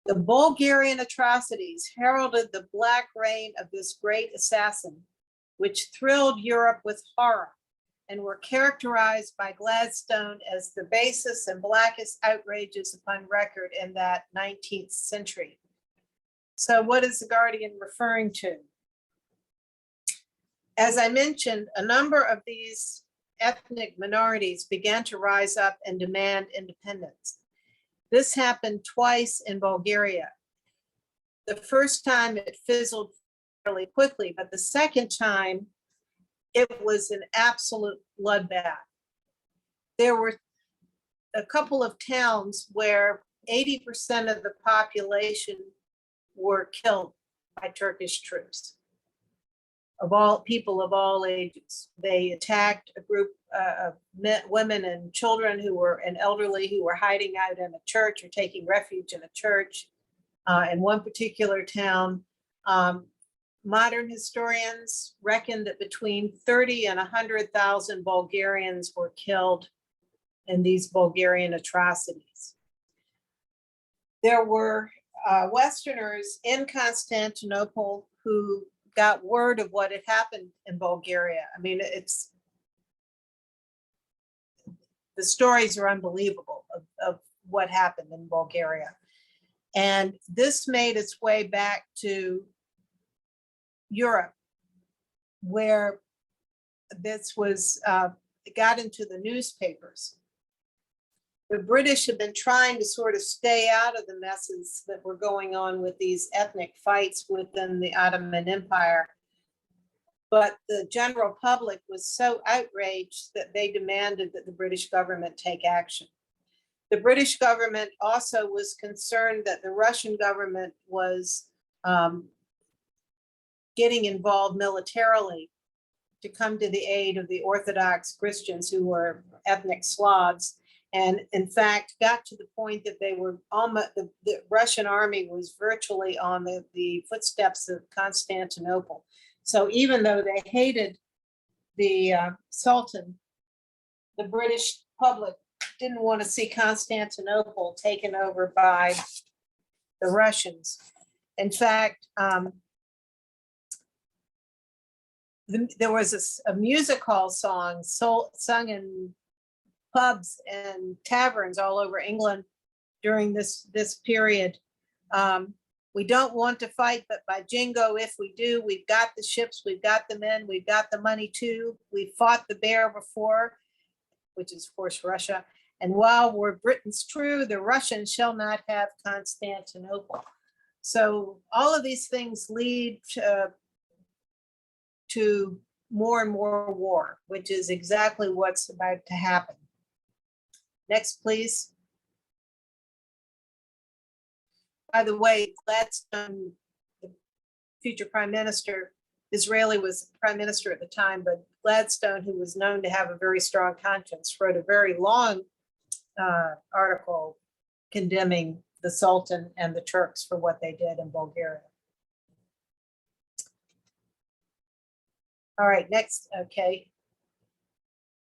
[SPEAKER 1] The Bulgarian atrocities heralded the black reign of this great assassin, which thrilled Europe with horror and were characterized by Gladstone as the basest and blackest outrages upon record in that 19th century. So what is the Guardian referring to? As I mentioned, a number of these ethnic minorities began to rise up and demand independence. This happened twice in Bulgaria. The first time it fizzled fairly quickly, but the second time it was an absolute bloodbath. There were a couple of towns where 80% of the population were killed by Turkish troops, of all people of all ages. They attacked a group of women and children and elderly who were hiding out in a church or taking refuge in a church. In one particular town, modern historians reckon that between 30 and 100,000 Bulgarians were killed in these Bulgarian atrocities. There were Westerners in Constantinople who got word of what had happened in Bulgaria. I mean, the stories are unbelievable of what happened in Bulgaria. And this made its way back to Europe, where this was got into the newspapers. The British have been trying to sort of stay out of the messes that were going on with these ethnic fights within the Ottoman Empire. But the general public was so outraged that they demanded that the British government take action. The British government also was concerned that the Russian government was getting involved militarily to come to the aid of the Orthodox Christians who were ethnic Slavs. And in fact, got to the point that they were almost, the Russian army was virtually on the footsteps of Constantinople. So even though they hated the Sultan, the British public didn't want to see Constantinople taken over by the Russians. In fact, there was a music hall song sung in pubs and taverns all over England during this period. We don't want to fight, but by jingo, if we do, we've got the ships, we've got the men, we've got the money too. We fought the bear before, which is of course Russia. And while we're Britain's true, the Russians shall not have Constantinople. So all of these things lead to more and more war, which is exactly what's about to happen. Next, please. By the way, Gladstone, the future prime minister, Israeli was prime minister at the time, but Gladstone, who was known to have a very strong conscience, wrote a very long article condemning the Sultan and the Turks for what they did in Bulgaria. All right, next, okay.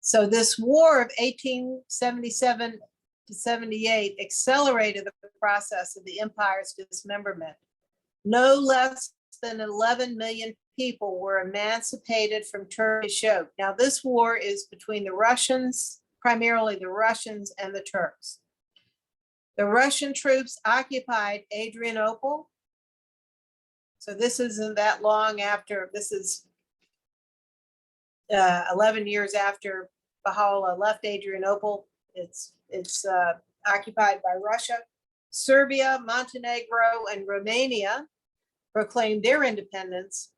[SPEAKER 1] So this war of 1877 to 78 accelerated the process of the empire's dismemberment. No less than 11 million people were emancipated from Turkish yoke. Now this war is between the Russians, primarily the Russians and the Turks. The Russian troops occupied Adrianople. So this isn't that long after, this is 11 years after Baha'u'llah left Adrianople. It's occupied by Russia. Serbia, Montenegro, and Romania proclaimed their independence.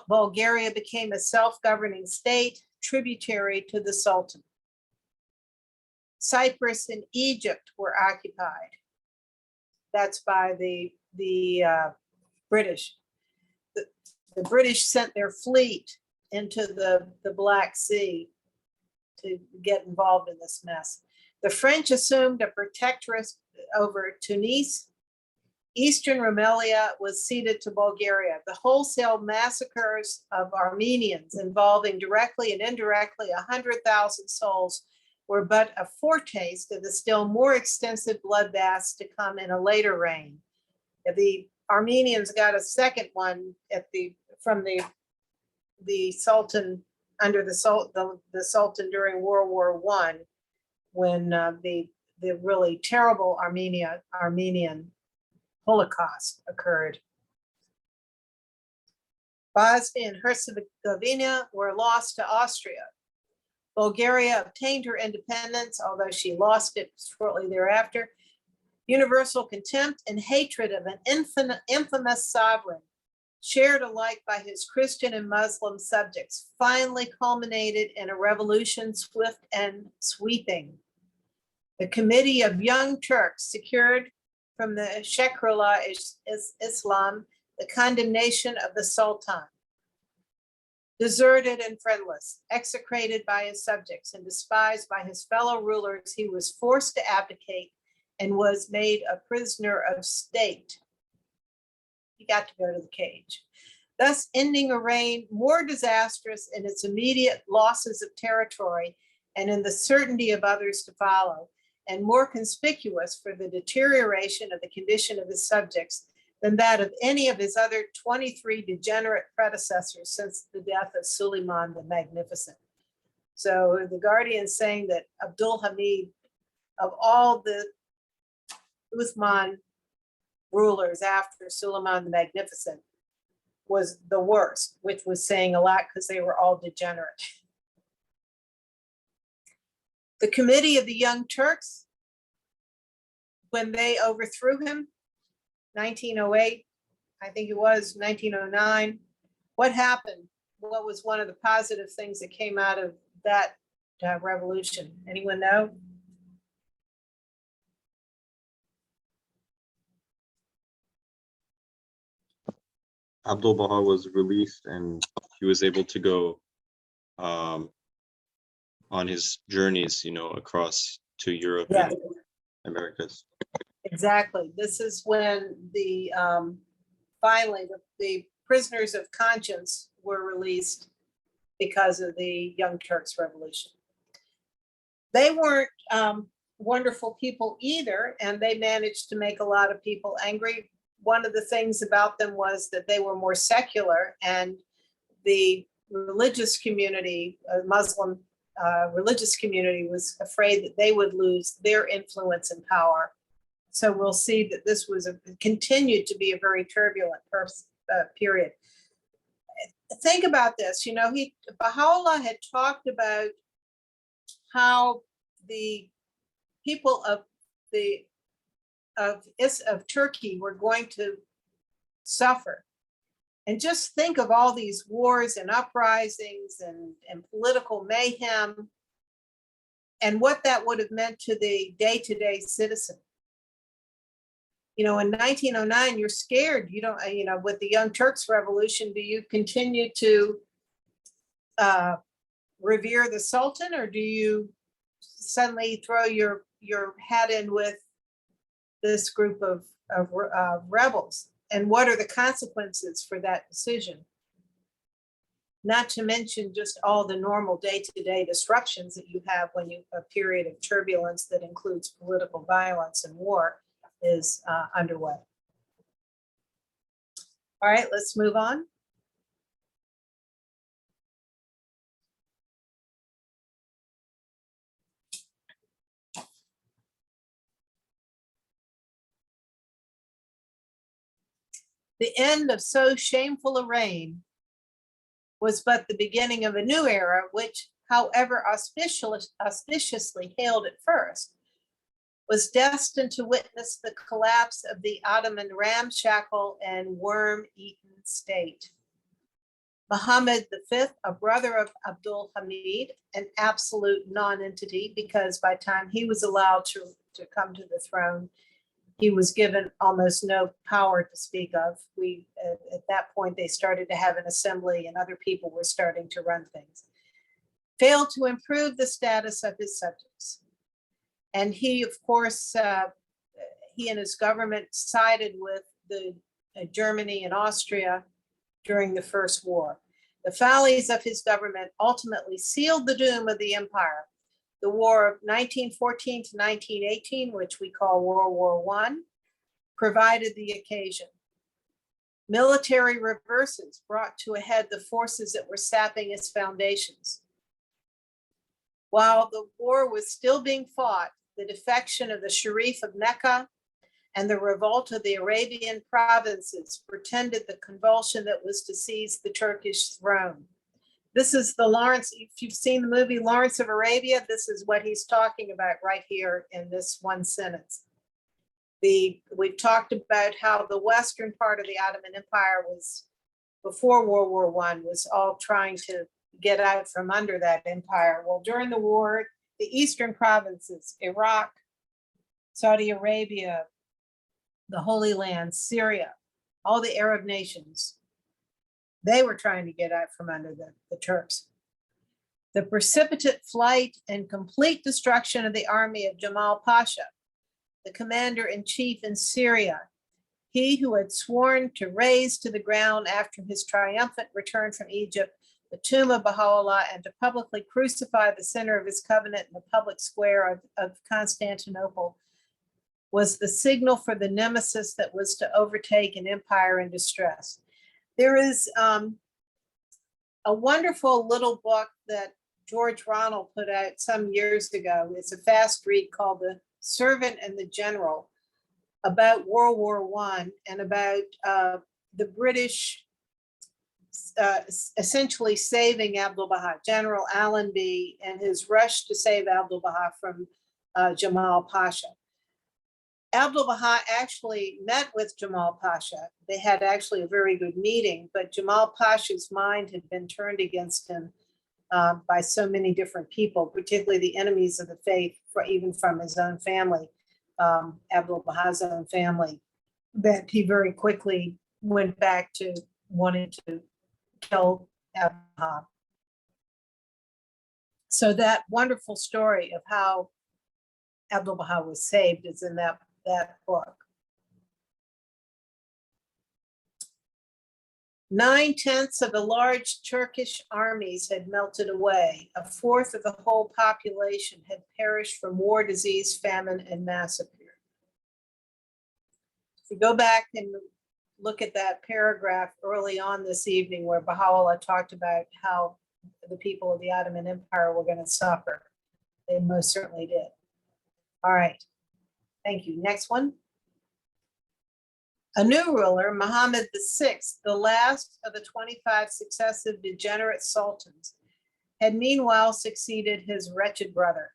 [SPEAKER 1] Bulgaria became a self-governing state tributary to the Sultan. Cyprus and Egypt were occupied. That's by the British. The British sent their fleet into the Black Sea to get involved in this mess. The French assumed a protectorate over Tunis. Eastern Rumelia was ceded to Bulgaria. The wholesale massacres of Armenians involving directly and indirectly 100,000 souls were but a foretaste of the still more extensive bloodbaths to come in a later reign. The Armenians got a second one from the Sultan under the Sultan during World War I, when the really terrible Armenian Holocaust occurred. Bosnia and Herzegovina were lost to Austria. Bulgaria obtained her independence, although she lost it shortly thereafter. Universal contempt and hatred of an infamous sovereign, shared alike by his Christian and Muslim subjects, finally culminated in a revolution swift and sweeping. The Committee of Young Turks secured from the Shekrullah Islam the condemnation of the Sultan. Deserted and friendless, execrated by his subjects and despised by his fellow rulers, he was forced to abdicate and was made a prisoner of state. He got to go to the cage, thus ending a reign more disastrous in its immediate losses of territory and in the certainty of others to follow, and more conspicuous for the deterioration of the condition of his subjects than that of any of his other 23 degenerate predecessors since the death of Suleiman the Magnificent. So the Guardian saying that Abdul Hamid, of all the Uthman rulers after Suleiman the Magnificent, was the worst, which was saying a lot because they were all degenerate. The Committee of the Young Turks, when they overthrew him, 1908, I think it was 1909. What happened? What was one of the positive things that came out of that revolution? Anyone know?
[SPEAKER 2] Abdul Baha was released and he was able to go on his journeys, across to Europe
[SPEAKER 1] Yeah.
[SPEAKER 2] and Americas.
[SPEAKER 1] Exactly. This is when finally the prisoners of conscience were released because of the Young Turks Revolution. They weren't wonderful people either, and they managed to make a lot of people angry. One of the things about them was that they were more secular, and the religious community, Muslim religious community, was afraid that they would lose their influence and power. So we'll see that this was continued to be a very turbulent period. Think about this, Baha'u'llah had talked about how the people of Turkey were going to suffer. And just think of all these wars and uprisings and political mayhem and what that would have meant to the day-to-day citizen. In 1909, you're scared. You don't, with the Young Turks Revolution, do you continue to revere the Sultan, or do you suddenly throw your hat in with this group of rebels? And what are the consequences for that decision? Not to mention just all the normal day-to-day disruptions that you have when a period of turbulence that includes political violence and war is underway. All right, let's move on. The end of so shameful a reign was but the beginning of a new era, which, however auspiciously hailed at first, was destined to witness the collapse of the Ottoman ramshackle and worm-eaten state. Muhammad V, a brother of Abdul Hamid, an absolute non-entity, because by the time he was allowed to come to the throne, he was given almost no power to speak of. At that point, they started to have an assembly and other people were starting to run things. Failed to improve the status of his subjects. And he, of course, he and his government sided with Germany and Austria during the First War. The follies of his government ultimately sealed the doom of the empire. The War of 1914 to 1918, which we call World War I, provided the occasion. Military reverses brought to a head the forces that were sapping its foundations. While the war was still being fought, the defection of the Sharif of Mecca and the revolt of the Arabian provinces portended the convulsion that was to seize the Turkish throne. This is the Lawrence, if you've seen the movie Lawrence of Arabia, this is what he's talking about right here in this one sentence. We've talked about how the western part of the Ottoman Empire was, before World War I, was all trying to get out from under that empire. Well, during the war, the eastern provinces, Iraq, Saudi Arabia, the Holy Land, Syria, all the Arab nations, they were trying to get out from under the Turks. The precipitate flight and complete destruction of the army of Jamal Pasha, the commander-in-chief in Syria, he who had sworn to raze to the ground after his triumphant return from Egypt the tomb of Baha'u'llah and to publicly crucify the center of his covenant in the public square of Constantinople, was the signal for the nemesis that was to overtake an empire in distress. There is a wonderful little book that George Ronald put out some years ago. It's a fast read called The Servant and the General, about World War I and about the British essentially saving Abdu'l-Baha, General Allenby, and his rush to save Abdu'l-Baha from Jamal Pasha. Abdu'l-Baha actually met with Jamal Pasha. They had actually a very good meeting, but Jamal Pasha's mind had been turned against him by so many different people, particularly the enemies of the faith, even from his own family, Abdu'l-Baha's own family, that he very quickly went back to wanting to kill Abdu'l-Baha. So that wonderful story of how Abdu'l-Baha was saved is in that book. 9/10 of the large Turkish armies had melted away. A fourth of the whole population had perished from war, disease, famine, and massacre. If you go back and look at that paragraph early on this evening where Baha'u'llah talked about how the people of the Ottoman Empire were going to suffer, they most certainly did. All right. Thank you. Next one. A new ruler, Muhammad VI, the last of the 25 successive degenerate sultans, had meanwhile succeeded his wretched brother.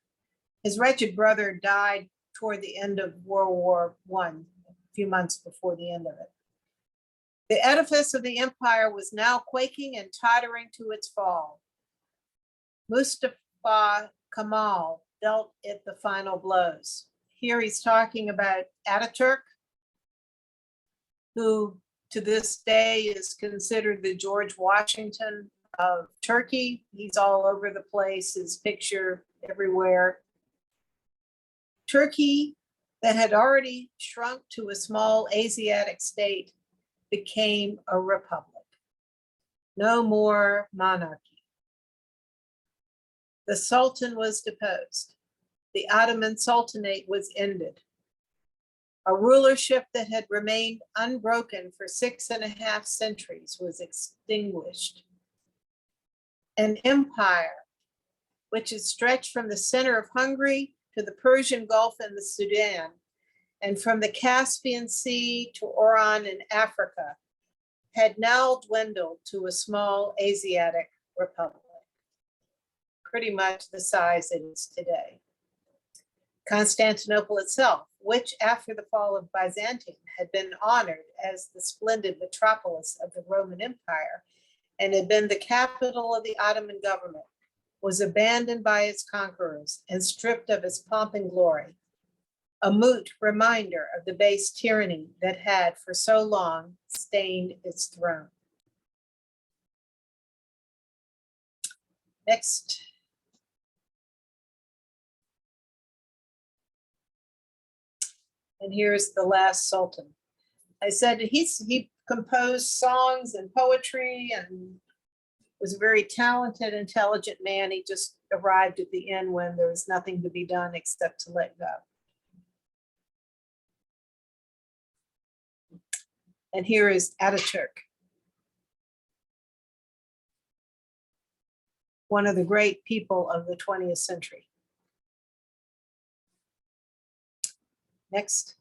[SPEAKER 1] His wretched brother died toward the end of World War I, a few months before the end of it. The edifice of the empire was now quaking and tottering to its fall. Mustafa Kemal dealt it the final blows. Here he's talking about Ataturk, who to this day is considered the George Washington of Turkey. He's all over the place, his picture everywhere. Turkey, that had already shrunk to a small Asiatic state, became a republic. No more monarchy. The Sultan was deposed. The Ottoman Sultanate was ended. A rulership that had remained unbroken for 6.5 centuries was extinguished. An empire which had stretched from the center of Hungary to the Persian Gulf and the Sudan, and from the Caspian Sea to Oran in Africa, had now dwindled to a small Asiatic republic, pretty much the size it is today. Constantinople itself, which after the fall of Byzantium had been honored as the splendid metropolis of the Roman Empire and had been the capital of the Ottoman government, was abandoned by its conquerors and stripped of its pomp and glory, a moot reminder of the base tyranny that had for so long stained its throne. Next. And here's the last sultan. I said he composed songs and poetry and Was a very talented, intelligent man. He just arrived at the end when there was nothing to be done except to let go. And here is Ataturk, one of the great people of the 20th century. Next.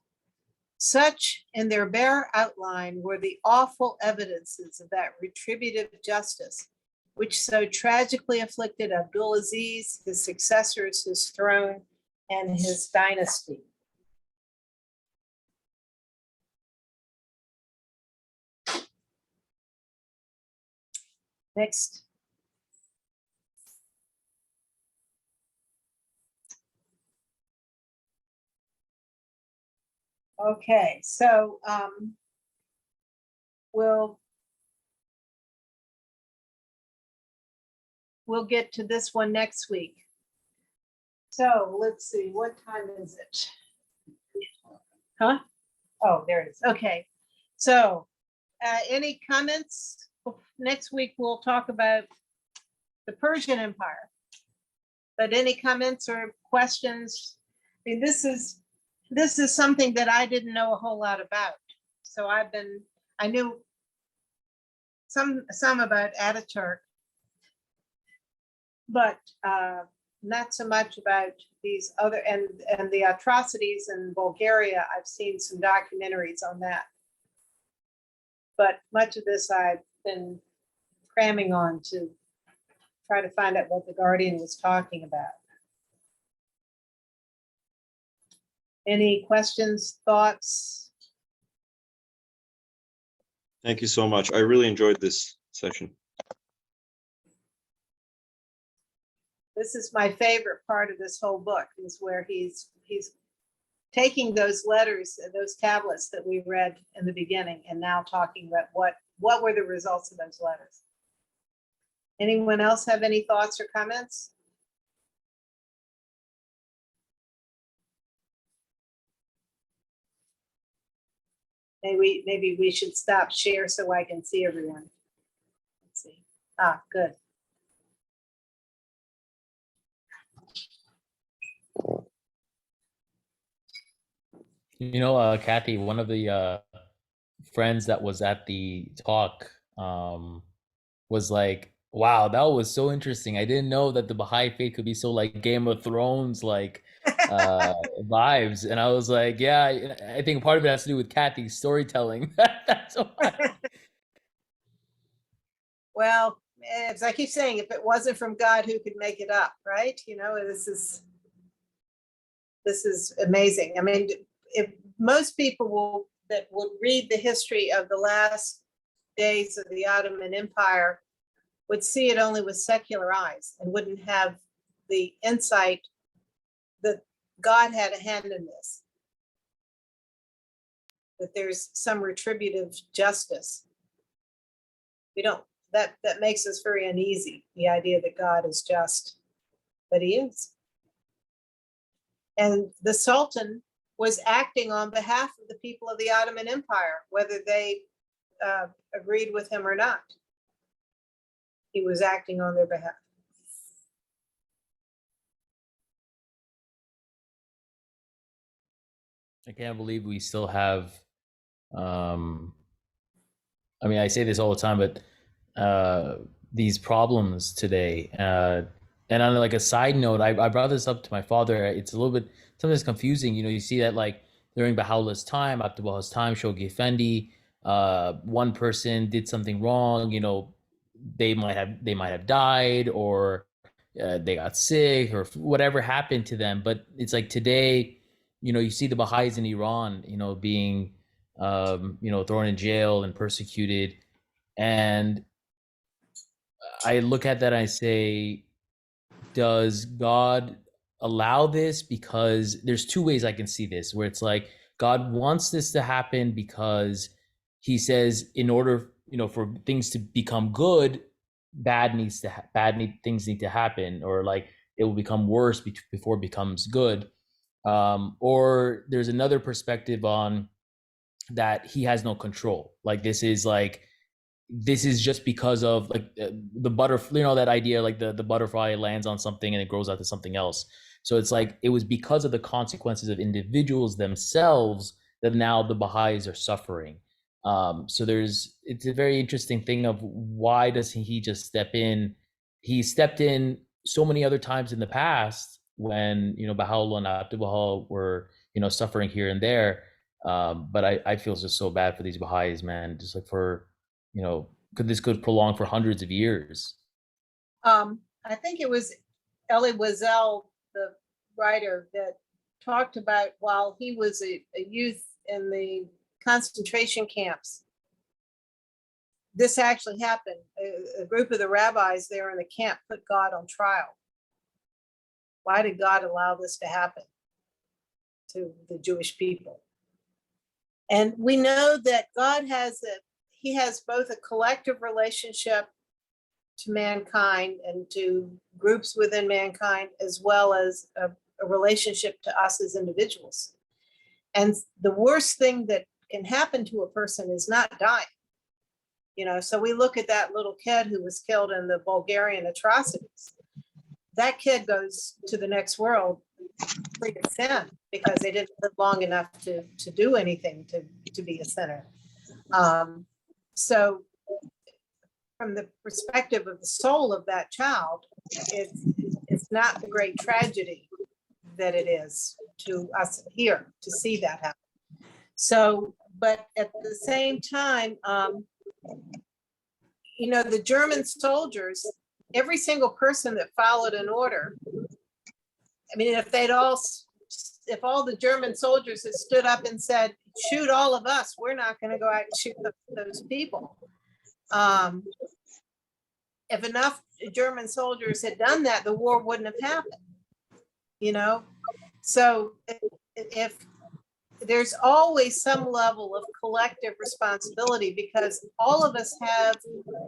[SPEAKER 1] Such, in their bare outline, were the awful evidences of that retributive justice which so tragically afflicted Abdulaziz, his successors, his throne, and his dynasty. Next. Okay, so we'll get to this one next week. So let's see, what time is it? Huh? Oh, there it is. Okay. So any comments? Next week, we'll talk about the Persian Empire. But any comments or questions? I mean, this is something that I didn't know a whole lot about. So I knew some about Ataturk, but not so much about these other, and the atrocities in Bulgaria. I've seen some documentaries on that. But much of this I've been cramming on to try to find out what the Guardian was talking about. Any questions, thoughts?
[SPEAKER 2] Thank you so much. I really enjoyed this session.
[SPEAKER 1] This is my favorite part of this whole book, is where he's taking those letters, those tablets that we read in the beginning, and now talking about what were the results of those letters. Anyone else have any thoughts or comments? Maybe we should stop share so I can see everyone. Let's see. Ah, good.
[SPEAKER 5] You know, Kathy, one of the friends that was at the talk was like, wow, that was so interesting. I didn't know that the Baha'i faith could be so like Game of Thrones, like vibes. And I was like, yeah, I think part of it has to do with Kathy's storytelling. That's why.
[SPEAKER 1] Well, as I keep saying, if it wasn't from God, who could make it up, right? You know, this is amazing. I mean, if most people that would read the history of the last days of the Ottoman Empire would see it only with secular eyes and wouldn't have the insight that God had a hand in this, that there's some retributive justice. We don't, that makes us very uneasy, the idea that God is just, but he is. And the Sultan was acting on behalf of the people of the Ottoman Empire, whether they agreed with him or not. He was acting on their behalf.
[SPEAKER 5] I can't believe we still have I mean, I say this all the time, but these problems today. And on like a side note, I brought this up to my father. It's a little bit sometimes confusing. You know, you see that like during Baha'u'llah's time, Abdullah's time, Shoghi Effendi, one person did something wrong. You know, they might have died, or they got sick, or whatever happened to them. But it's like today, you know, you see the Baha'is in Iran, you know, being you know, thrown in jail and persecuted. And I look at that and I say, does God allow this? Because there's two ways I can see this, where it's like God wants this to happen because he says in order, you know, for things to become good, things need to happen, or like it will become worse before it becomes good. Or there's another perspective on that he has no control. Like this is like this is just because of like the butterfly, that idea, like the butterfly lands on something and it grows out to something else. So it's like it was because of the consequences of individuals themselves that now the Baha'is are suffering. So it's a very interesting thing of why doesn't he just step in? He stepped in so many other times in the past when Baha'u'llah and Abdul Baha were suffering here and there. But I feel just so bad for these Baha'is, man. Just like could prolong for hundreds of years.
[SPEAKER 1] I think it was Elie Wiesel, the writer, that talked about while he was a youth in the concentration camps. This actually happened. A group of the rabbis there in the camp put God on trial. Why did God allow this to happen to the Jewish people? And we know that God he has both a collective relationship to mankind and to groups within mankind, as well as a relationship to us as individuals. And the worst thing that can happen to a person is not dying. So we look at that little kid who was killed in the Bulgarian atrocities. That kid goes to the next world free of sin because they didn't live long enough to do anything to be a sinner. So from the perspective of the soul of that child, it's not the great tragedy that it is to us here to see that happen. So, but at the same time, the German soldiers, every single person that followed an order, I mean, if all the German soldiers had stood up and said, shoot all of us, we're not going to go out and shoot those people. If enough German soldiers had done that, the war wouldn't have happened, So if there's always some level of collective responsibility, because all of us have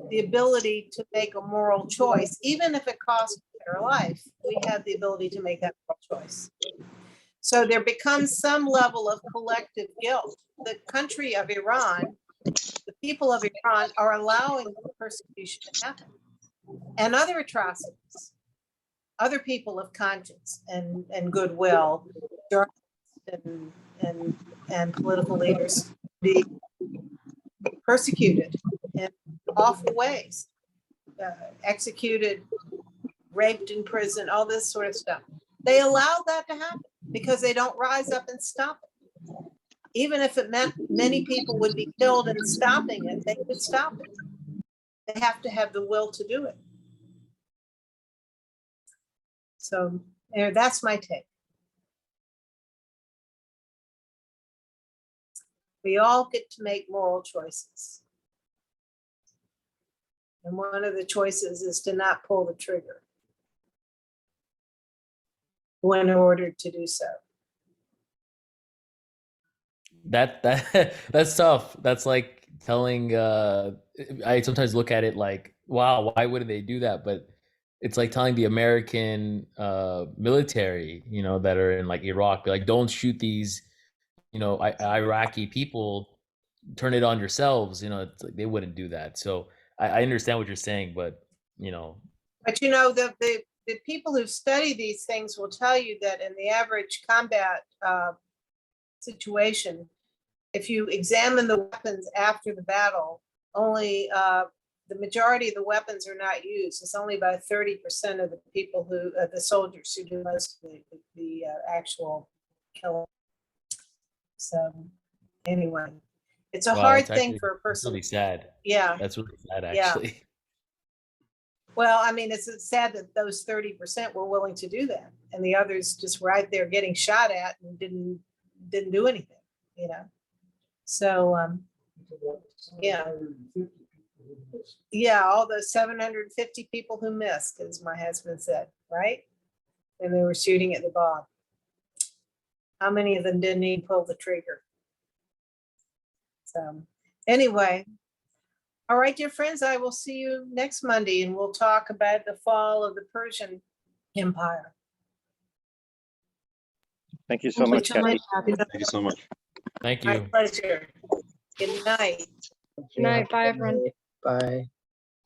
[SPEAKER 1] the ability to make a moral choice, even if it costs our life, we have the ability to make that moral choice. So there becomes some level of collective guilt. The country of Iran, the people of Iran are allowing persecution to happen and other atrocities. Other people of conscience and goodwill, journalists and political leaders, be persecuted in awful ways, executed, raped in prison, all this sort of stuff. They allow that to happen because they don't rise up and stop it. Even if it meant many people would be killed in stopping it, they would stop it. They have to have the will to do it. So that's my take. We all get to make moral choices. And one of the choices is to not pull the trigger when ordered to do so.
[SPEAKER 5] That's tough. That's like telling I sometimes look at it like, wow, why wouldn't they do that? But it's like telling the American military, that are in like Iraq, like, don't shoot these, Iraqi people, turn it on yourselves. It's like they wouldn't do that. So I understand what you're saying, but
[SPEAKER 1] But the people who study these things will tell you that in the average combat situation, if you examine the weapons after the battle, only the majority of the weapons are not used. It's only about 30% of the people the soldiers who do most of the actual killing. So anyway, it's a hard thing for a person.
[SPEAKER 5] Really sad.
[SPEAKER 1] Yeah.
[SPEAKER 5] That's really sad, actually.
[SPEAKER 1] Yeah. Well, I mean, it's sad that those 30% were willing to do that, and the others just right there getting shot at and didn't do anything, So yeah, all those 750 people who missed, as my husband said, right? And they were shooting at the bomb. How many of them didn't even pull the trigger? So anyway, all right, dear friends, I will see you next Monday, and we'll talk about the fall of the Persian Empire.
[SPEAKER 3] Thank you so much, Kathy.
[SPEAKER 2] Thank you so much.
[SPEAKER 5] Thank
[SPEAKER 1] My
[SPEAKER 5] you.
[SPEAKER 1] pleasure. Good night.
[SPEAKER 4] Good night. Bye, everyone.
[SPEAKER 6] Bye.